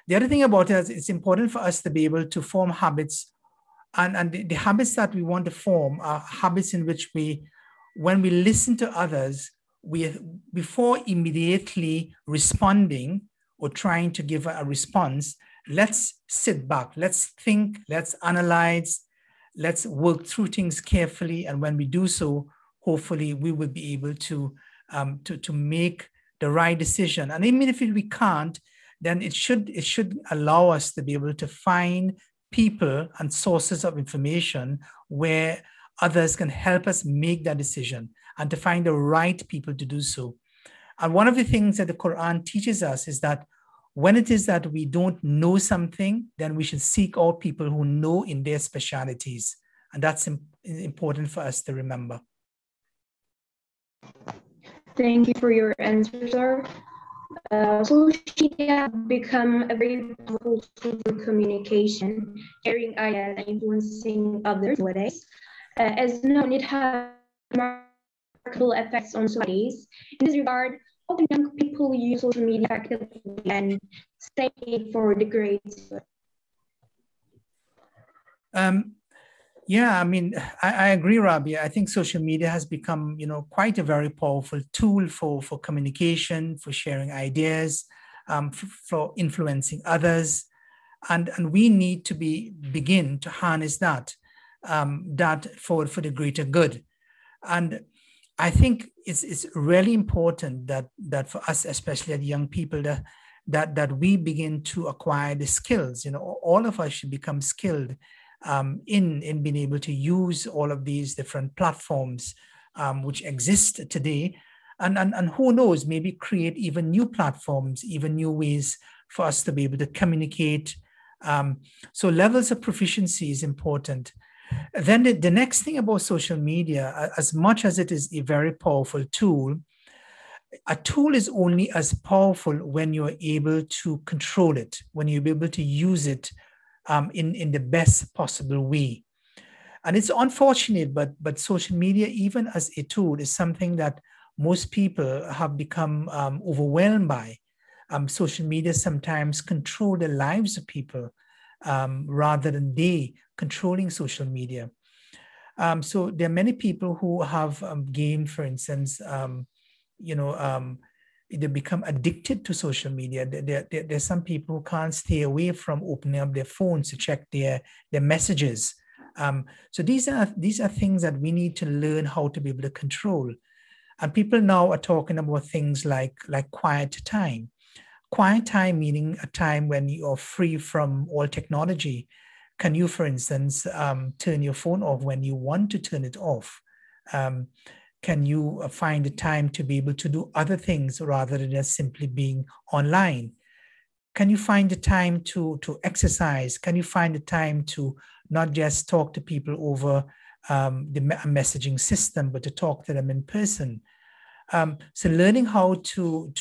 The other thing about it is it's important for us to be able to form habits, and the habits that we want to form are habits in which when we listen to others, before immediately responding or trying to give a response, let's sit back, let's think, let's analyze, let's work through things carefully. And when we do so, hopefully we will be able to make the right decision. And even if we can't, then it should allow us to be able to find people and sources of information where others can help us make that decision and to find the right people to do so. And one of the things that the Quran teaches us is that when it is that we don't know something, then we should seek out people who know in their specialities. And that's important for us to remember. Thank you for your answer, sir. Social media become a very powerful tool for communication, sharing ideas, and influencing others nowadays. As known, it has remarkable effects on societies. In this regard, how can young people use social media effectively and stay for the great good? Yeah, I mean, I agree, Rabia. I think social media has become, you know, quite a very powerful tool for communication, for sharing ideas, for influencing others. And we need to begin to harness that, for the greater good. And I think it's really important that for us, especially as young people, that we begin to acquire the skills. You know, all of us should become skilled in being able to use all of these different platforms which exist today, and who knows, maybe create even new platforms, even new ways for us to be able to communicate. So levels of proficiency is important. Then the next thing about social media, as much as it is a very powerful tool, a tool is only as powerful when you're able to control it, when you're able to use it in the best possible way. And it's unfortunate, but social media, even as a tool, is something that most people have become overwhelmed by. Social media sometimes control the lives of people rather than they controlling social media. So there are many people who have gained, for instance, they become addicted to social media. There's some people who can't stay away from opening up their phones to check their messages. So these are things that we need to learn how to be able to control. And people now are talking about things like quiet time. Quiet time meaning a time when you are free from all technology. Can you, for instance, turn your phone off when you want to turn it off? Can you find the time to be able to do other things rather than just simply being online? Can you find the time to exercise? Can you find the time to not just talk to people over the messaging system, but to talk to them in person? So learning how to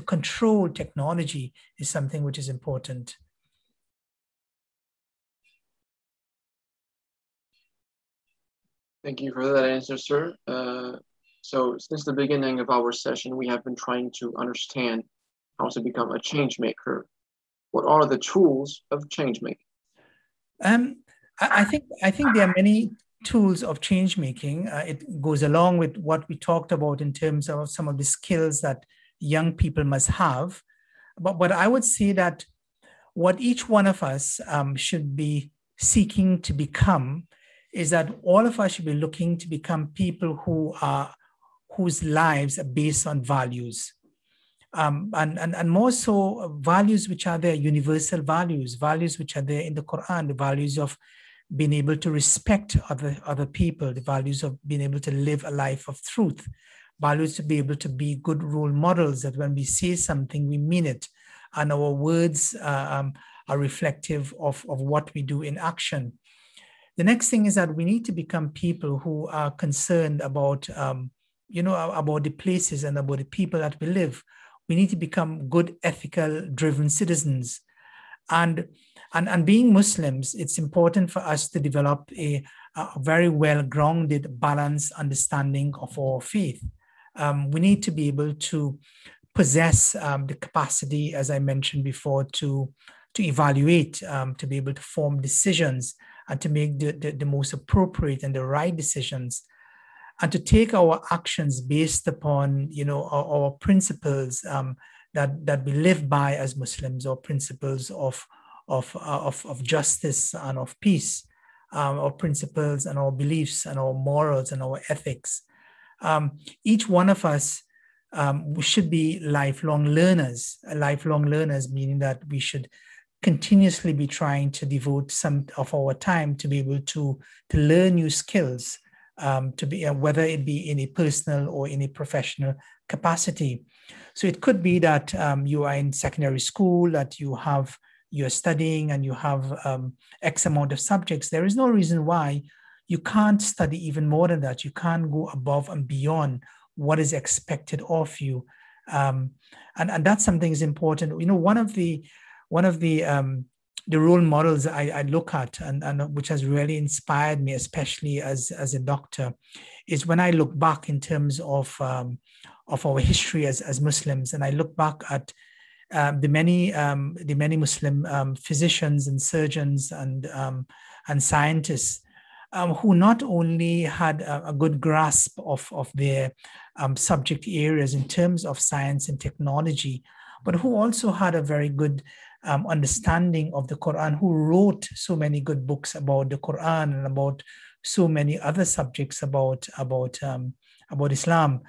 control technology is something which is important. Thank you for that answer, sir. So since the beginning of our session, we have been trying to understand how to become a change maker. What are the tools of change making? I think there are many tools of change making. It goes along with what we talked about in terms of some of the skills that young people must have. But I would say that what each one of us should be seeking to become is that all of us should be looking to become people whose lives are based on values. And more so values which are there, universal values which are there in the Quran, the values of being able to respect other people, the values of being able to live a life of truth, values to be able to be good role models, that when we say something, we mean it, and our words are reflective of what we do in action. The next thing is that we need to become people who are concerned about, about the places and about the people that we live. We need to become good, ethical, driven citizens. And being Muslims, it's important for us to develop a very well-grounded, balanced understanding of our faith. We need to be able to possess the capacity, as I mentioned before, to evaluate, to be able to form decisions and to make the most appropriate and the right decisions, and to take our actions based upon, our principles that we live by as Muslims, or principles of justice and of peace, our principles and our beliefs and our morals and our ethics. Each one of us should be lifelong learners. Lifelong learners meaning that we should continuously be trying to devote some of our time to be able to learn new skills, to be whether it be in a personal or in a professional capacity. So it could be that you are in secondary school, that you're studying and you have X amount of subjects. There is no reason why you can't study even more than that. You can't go above and beyond what is expected of you. And that's something is important. You know, one of the role models I look at and which has really inspired me, especially as a doctor, is when I look back in terms of our history as Muslims, and I look back at the many Muslim physicians and surgeons and scientists who not only had a good grasp of their subject areas in terms of science and technology, but who also had a very good understanding of the Quran, who wrote so many good books about the Quran and about so many other subjects about Islam.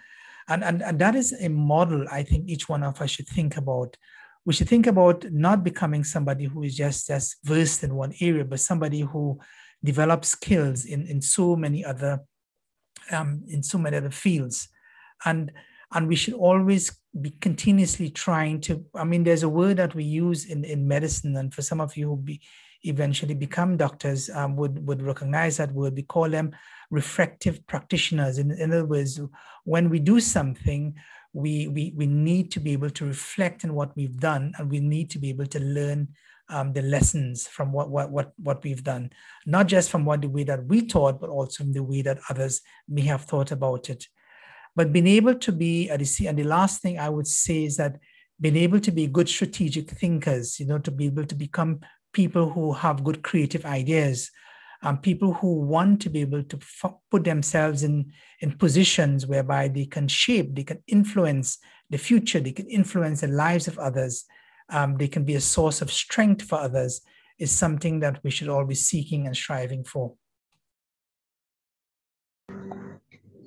And that is a model I think each one of us should think about. We should think about not becoming somebody who is just versed in one area, but somebody who develops skills in so many other fields. And we should always be continuously trying to, I mean, there's a word that we use in medicine, and for some of you who eventually become doctors would recognize that word. We call them reflective practitioners. In other words, when we do something, we need to be able to reflect on what we've done, and we need to be able to learn the lessons from what we've done, not just from the way that we taught, but also from the way that others may have thought about it. But being able to be, and the last thing I would say is that being able to be good strategic thinkers, you know, to be able to become people who have good creative ideas, people who want to be able to put themselves in positions whereby they can shape, they can influence the future, they can influence the lives of others, they can be a source of strength for others, is something that we should all be seeking and striving for.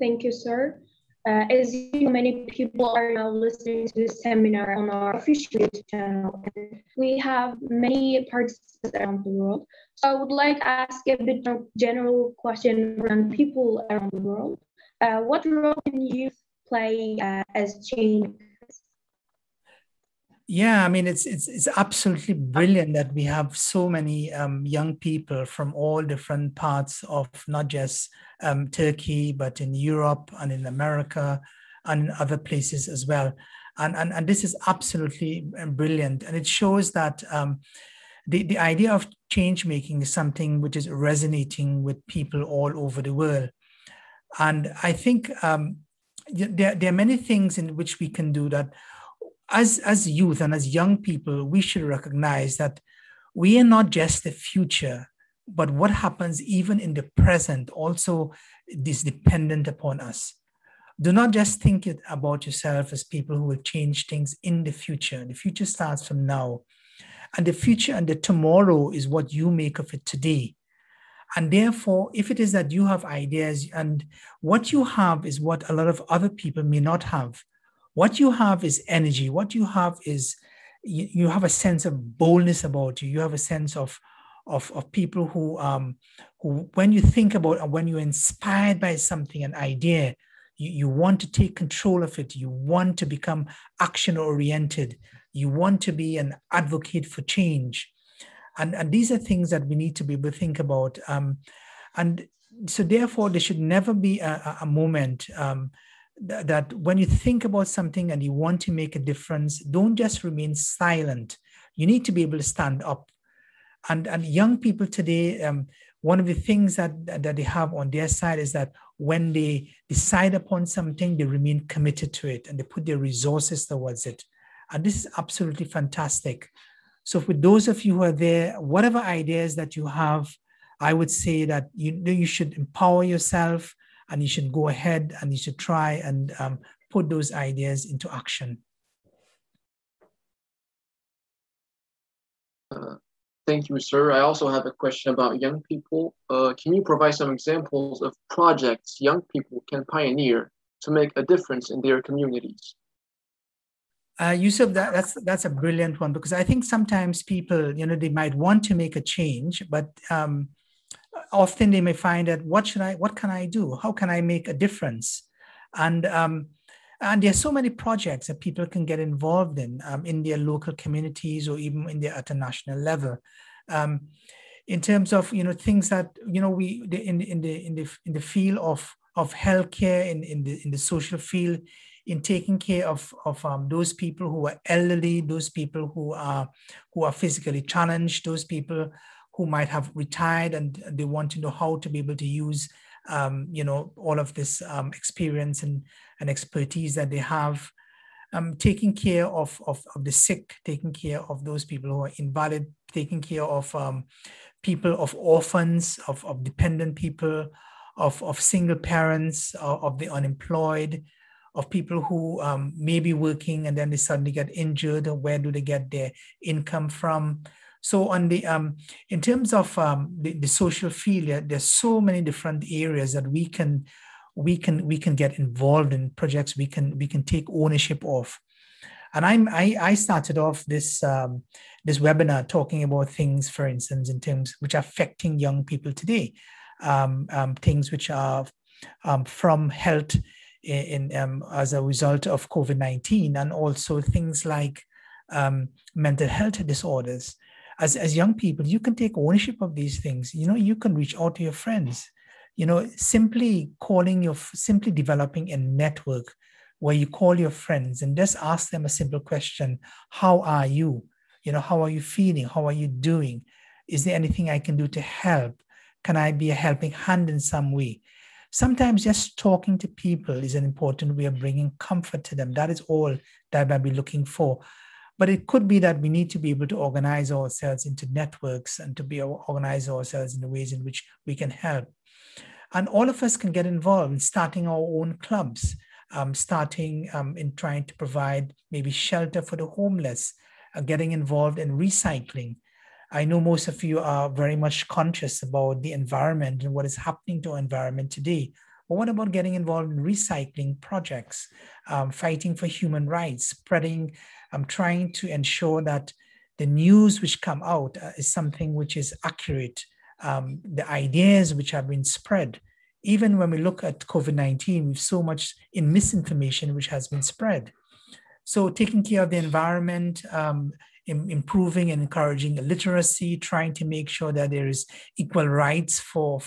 Thank you, sir. As you know, many people are now listening to this seminar on our official YouTube channel, and we have many participants around the world. So I would like to ask a bit of general question around people around the world. What role can youth play as change? Yeah, I mean, it's absolutely brilliant that we have so many young people from all different parts of not just Turkey, but in Europe and in America and in other places as well. And this is absolutely brilliant. And it shows that the idea of change making is something which is resonating with people all over the world. And I think there are many things in which we can do that. As youth and as young people, we should recognize that we are not just the future, but what happens even in the present also is dependent upon us. Do not just think about yourself as people who will change things in the future. The future starts from now. And the future and the tomorrow is what you make of it today. And therefore, if it is that you have ideas, and what you have is what a lot of other people may not have. What you have is energy. What you have is, you have a sense of boldness about you. You have a sense of people who when you think about, and when you're inspired by something, an idea, you want to take control of it. You want to become action-oriented. You want to be an advocate for change. And these are things that we need to be able to think about. And so therefore, there should never be a moment that when you think about something and you want to make a difference, don't just remain silent. You need to be able to stand up. And young people today, one of the things that they have on their side is that when they decide upon something, they remain committed to it and they put their resources towards it. And this is absolutely fantastic. So for those of you who are there, whatever ideas that you have, I would say that you should empower yourself, and you should go ahead and you should try and put those ideas into action. Thank you, sir. I also have a question about young people. Can you provide some examples of projects young people can pioneer to make a difference in their communities? Yusuf, that's a brilliant one, because I think sometimes people, they might want to make a change, but often they may find that what can I do? How can I make a difference? And there are so many projects that people can get involved in their local communities or even at a national level. In terms of things that we in the field of healthcare in the social field, in taking care of those people who are elderly, those people who are physically challenged, those people who might have retired and they want to know how to be able to use all of this experience and expertise that they have. Taking care of the sick, taking care of those people who are invalid, taking care of people, of orphans, of dependent people, of single parents, of the unemployed, of people who may be working and then they suddenly get injured. Where do they get their income from? So on the in terms of the social field, there's so many different areas that we can get involved in, projects we can take ownership of. And I started off this this webinar talking about things, for instance, in terms which are affecting young people today, things which are from health as a result of COVID-19, and also things like mental health disorders. As young people, you can take ownership of these things. You can reach out to your friends. Simply developing a network where you call your friends and just ask them a simple question: how are you? How are you feeling? How are you doing? Is there anything I can do to help? Can I be a helping hand in some way? Sometimes just talking to people is an important way of bringing comfort to them. That is all that I might be looking for. But it could be that we need to be able to organize ourselves into networks and to organize ourselves in the ways in which we can help. And all of us can get involved in starting our own clubs, starting in trying to provide maybe shelter for the homeless, getting involved in recycling. I know most of you are very much conscious about the environment and what is happening to our environment today. But what about getting involved in recycling projects, fighting for human rights, trying to ensure that the news which come out is something which is accurate, the ideas which have been spread. Even when we look at COVID-19, we've so much in misinformation which has been spread. So taking care of the environment, improving and encouraging literacy, trying to make sure that there is equal rights for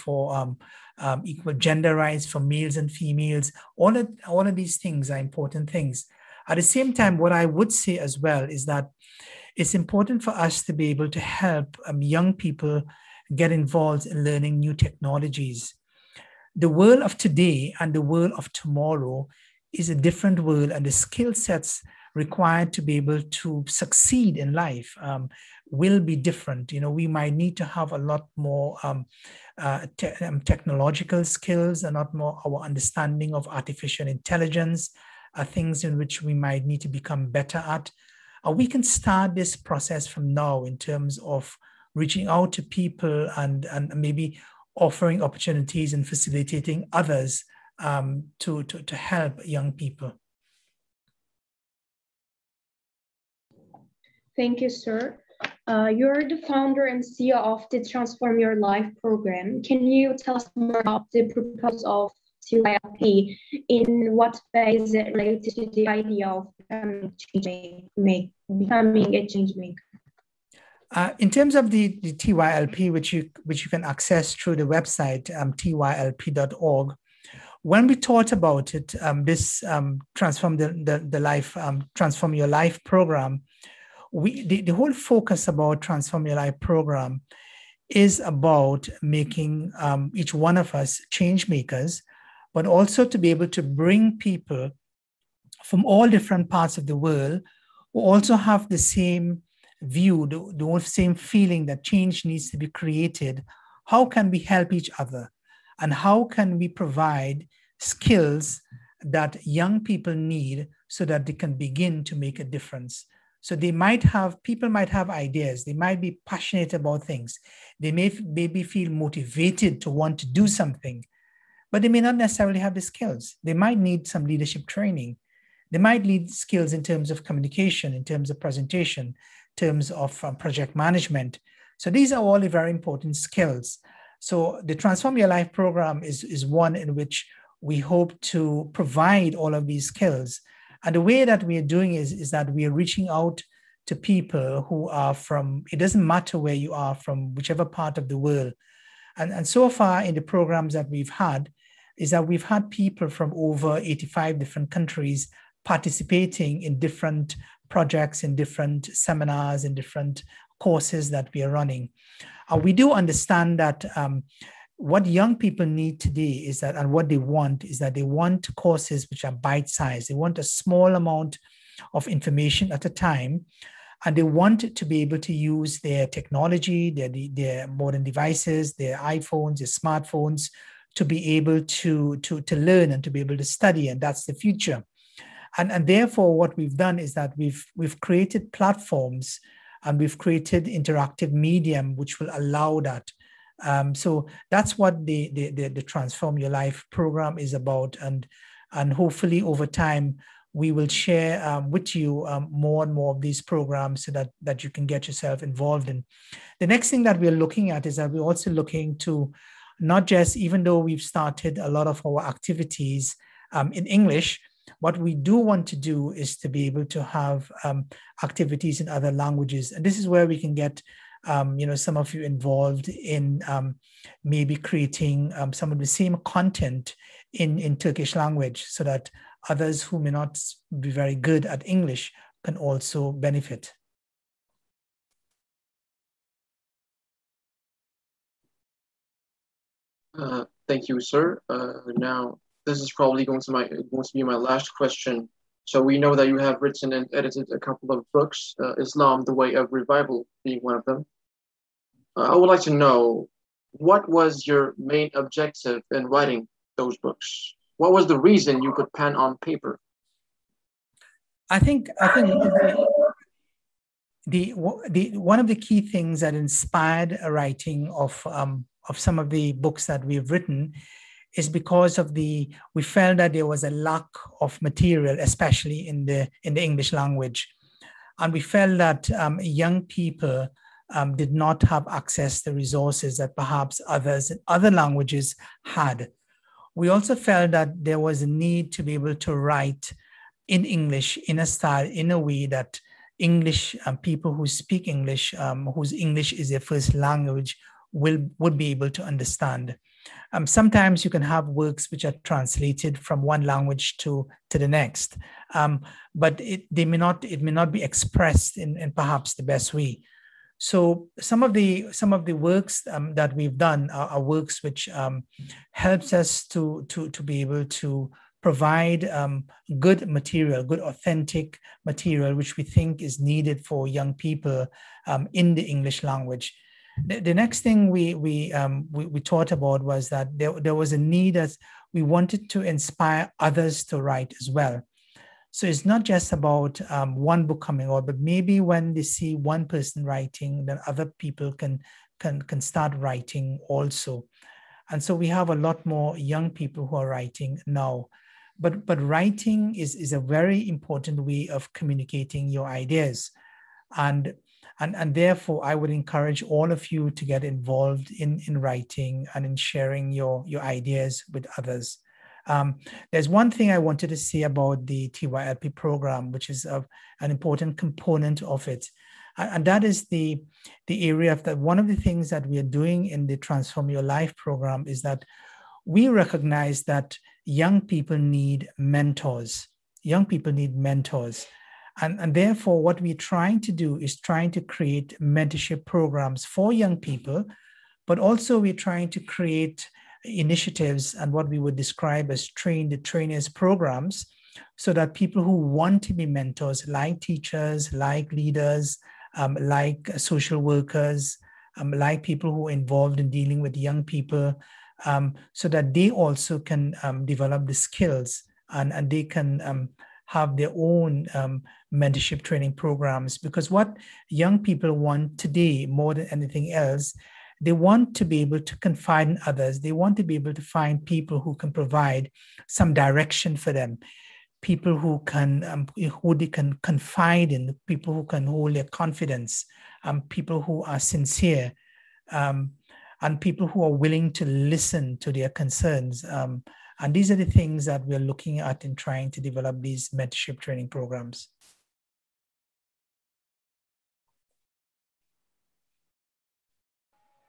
equal gender rights for males and females. All of these things are important things. At the same time, what I would say as well is that it's important for us to be able to help young people get involved in learning new technologies. The world of today and the world of tomorrow is a different world, and the skill sets required to be able to succeed in life will be different. We might need to have a lot more technological skills, a lot more our understanding of artificial intelligence, things in which we might need to become better at. We can start this process from now in terms of reaching out to people and maybe offering opportunities and facilitating others to help young people. Thank you, sir. You're the founder and CEO of the Transform Your Life program. Can you tell us more about the purpose of TYLP? In what way is it related to the idea of becoming a change maker? In terms of the TYLP, which you can access through the website tylp.org, when we thought about it, this Transform Transform Your Life program, the whole focus about Transform Your Life program is about making each one of us change makers, but also to be able to bring people from all different parts of the world who also have the same view, the same feeling that change needs to be created. How can we help each other? And how can we provide skills that young people need so that they can begin to make a difference? So people might have ideas, they might be passionate about things, they may maybe feel motivated to want to do something, but they may not necessarily have the skills. They might need some leadership training. They might need skills in terms of communication, in terms of presentation, in terms of project management. So these are all very important skills. So the Transform Your Life program is one in which we hope to provide all of these skills. And the way that we are doing is that we are reaching out to people who are from, it doesn't matter where you are from, whichever part of the world. And so far in the programs that we've had, is that we've had people from over 85 different countries participating in different projects, in different seminars, in different courses that we are running. We do understand that what young people need today is that, and what they want is that they want courses which are bite-sized. They want a small amount of information at a time, and they want to be able to use their technology, their modern devices, their iPhones, their smartphones, to be able to learn and to be able to study, and that's the future. And therefore, what we've done is that we've created platforms and we've created interactive medium which will allow that. So that's what the Transform Your Life program is about, and hopefully over time we will share with you more and more of these programs so that you can get yourself involved in. The next thing that we're looking at is that we're also looking to not just, even though we've started a lot of our activities in English, what we do want to do is to be able to have activities in other languages. And this is where we can get some of you involved in maybe creating some of the same content in Turkish language, so that others who may not be very good at English can also benefit. Thank you, sir. Now, this is probably going to be my last question. So we know that you have written and edited a couple of books, Islam, The Way of Revival being one of them. I would like to know, what was your main objective in writing those books? What was the reason you put pen on paper? I think one of the key things that inspired a writing of some of the books that we've written is because of we felt that there was a lack of material, especially in the English language. And we felt that young people did not have access to resources that perhaps others in other languages had. We also felt that there was a need to be able to write in English, in a style, in a way that English people who speak English, whose English is their first language, would be able to understand. Sometimes you can have works which are translated from one language to the next, but it may not be expressed in perhaps the best way. So some of the works that we've done are works which helps us to be able to provide good material, good authentic material, which we think is needed for young people in the English language. The next thing we thought about was that there was a need that we wanted to inspire others to write as well. So it's not just about one book coming out, but maybe when they see one person writing, then other people can start writing also. And so we have a lot more young people who are writing now. But writing is a very important way of communicating your ideas. And therefore, I would encourage all of you to get involved in writing and in sharing your ideas with others. There's one thing I wanted to say about the TYLP program, which is an important component of it. And that is the area of that. One of the things that we are doing in the Transform Your Life program is that we recognize that young people need mentors. Young people need mentors. And therefore, what we're trying to do is trying to create mentorship programs for young people, but also we're trying to create initiatives and what we would describe as train the trainers programs, so that people who want to be mentors, like teachers, like leaders, like social workers, like people who are involved in dealing with young people, so that they also can develop the skills and they can have their own mentorship training programs. Because what young people want today more than anything else, they want to be able to confide in others. They want to be able to find people who can provide some direction for them, people who they can confide in, people who can hold their confidence, people who are sincere, and people who are willing to listen to their concerns. And these are the things that we're looking at in trying to develop these mentorship training programs.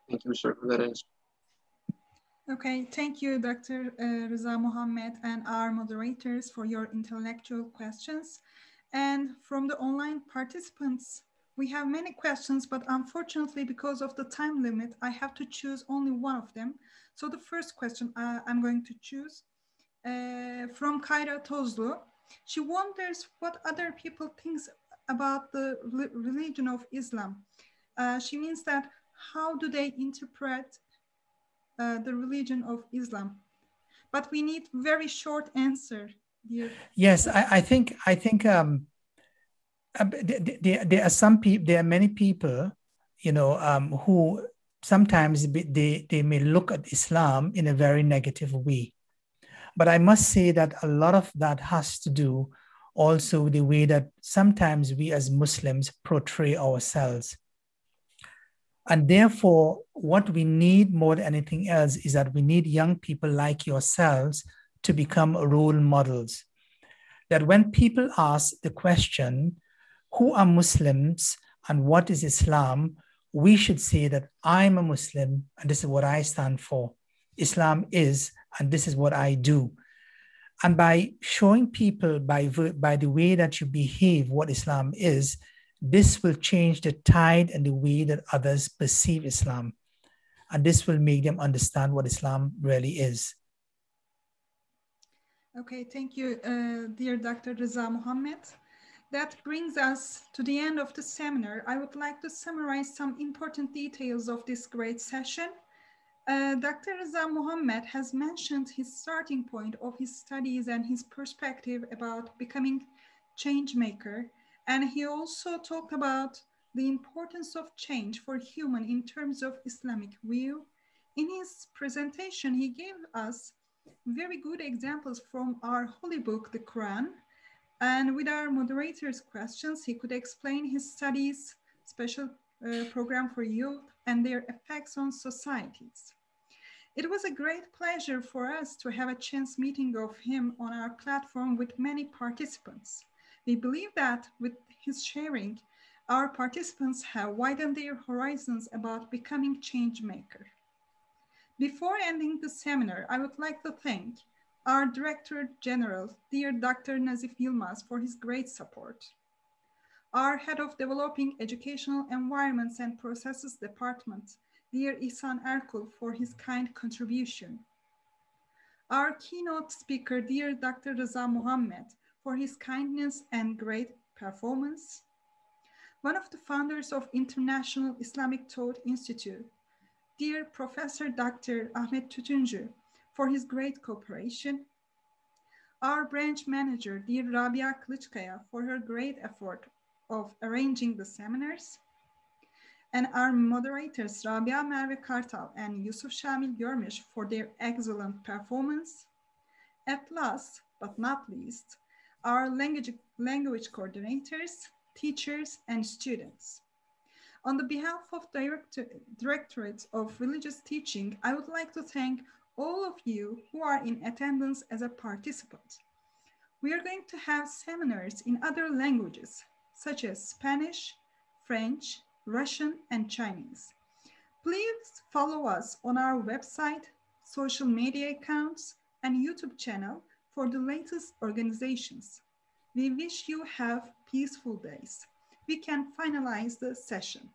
Thank you, sir, for that answer. Okay, thank you, Dr. Rıza Muhammed and our moderators for your intellectual questions. And from the online participants, we have many questions, but unfortunately, because of the time limit, I have to choose only one of them. So the first question I'm going to choose from Kayra Tozlu. She wonders what other people think about the religion of Islam. She means that how do they interpret the religion of Islam? But we need very short answer, dear. Yes, I think there are some people, there are many people, you know, who sometimes they may look at Islam in a very negative way. But I must say that a lot of that has to do also the way that sometimes we as Muslims portray ourselves. And therefore, what we need more than anything else is that we need young people like yourselves to become role models. That when people ask the question, who are Muslims and what is Islam, we should say that I'm a Muslim and this is what I stand for. Islam is, and this is what I do. And by showing people by the way that you behave what Islam is, this will change the tide and the way that others perceive Islam. And this will make them understand what Islam really is. Okay, thank you, dear Dr. Rıza Muhammed. That brings us to the end of the seminar. I would like to summarize some important details of this great session. Dr. Rıza Muhammed has mentioned his starting point of his studies and his perspective about becoming changemaker. And he also talked about the importance of change for human in terms of Islamic view. In his presentation, he gave us very good examples from our holy book, the Quran. And with our moderator's questions, he could explain his studies, special program for youth, and their effects on societies. It was a great pleasure for us to have a chance meeting of him on our platform with many participants. We believe that with his sharing, our participants have widened their horizons about becoming change maker. Before ending the seminar, I would like to thank our Director General, dear Dr. Nazif Yilmaz, for his great support. Our Head of Developing Educational Environments and Processes Department, dear İhsan Erkul, for his kind contribution. Our keynote speaker, dear Dr. Rıza Muhammed, for his kindness and great performance. One of the founders of International Islamic Thought Institute, dear Professor Dr. Ahmet Tütüncü, for his great cooperation. Our branch manager, dear Rabia Kılıçkaya, for her great effort of arranging the seminars. And our moderators, Rabia Merve Kartal and Yusuf Şamil Görmüş, for their excellent performance. At last, but not least, our language coordinators, teachers, and students. On the behalf of Directorate of Religious Teaching, I would like to thank all of you who are in attendance as a participant. We are going to have seminars in other languages, such as Spanish, French, Russian, and Chinese. Please follow us on our website, social media accounts, and YouTube channel for the latest organizations. We wish you have peaceful days. We can finalize the session.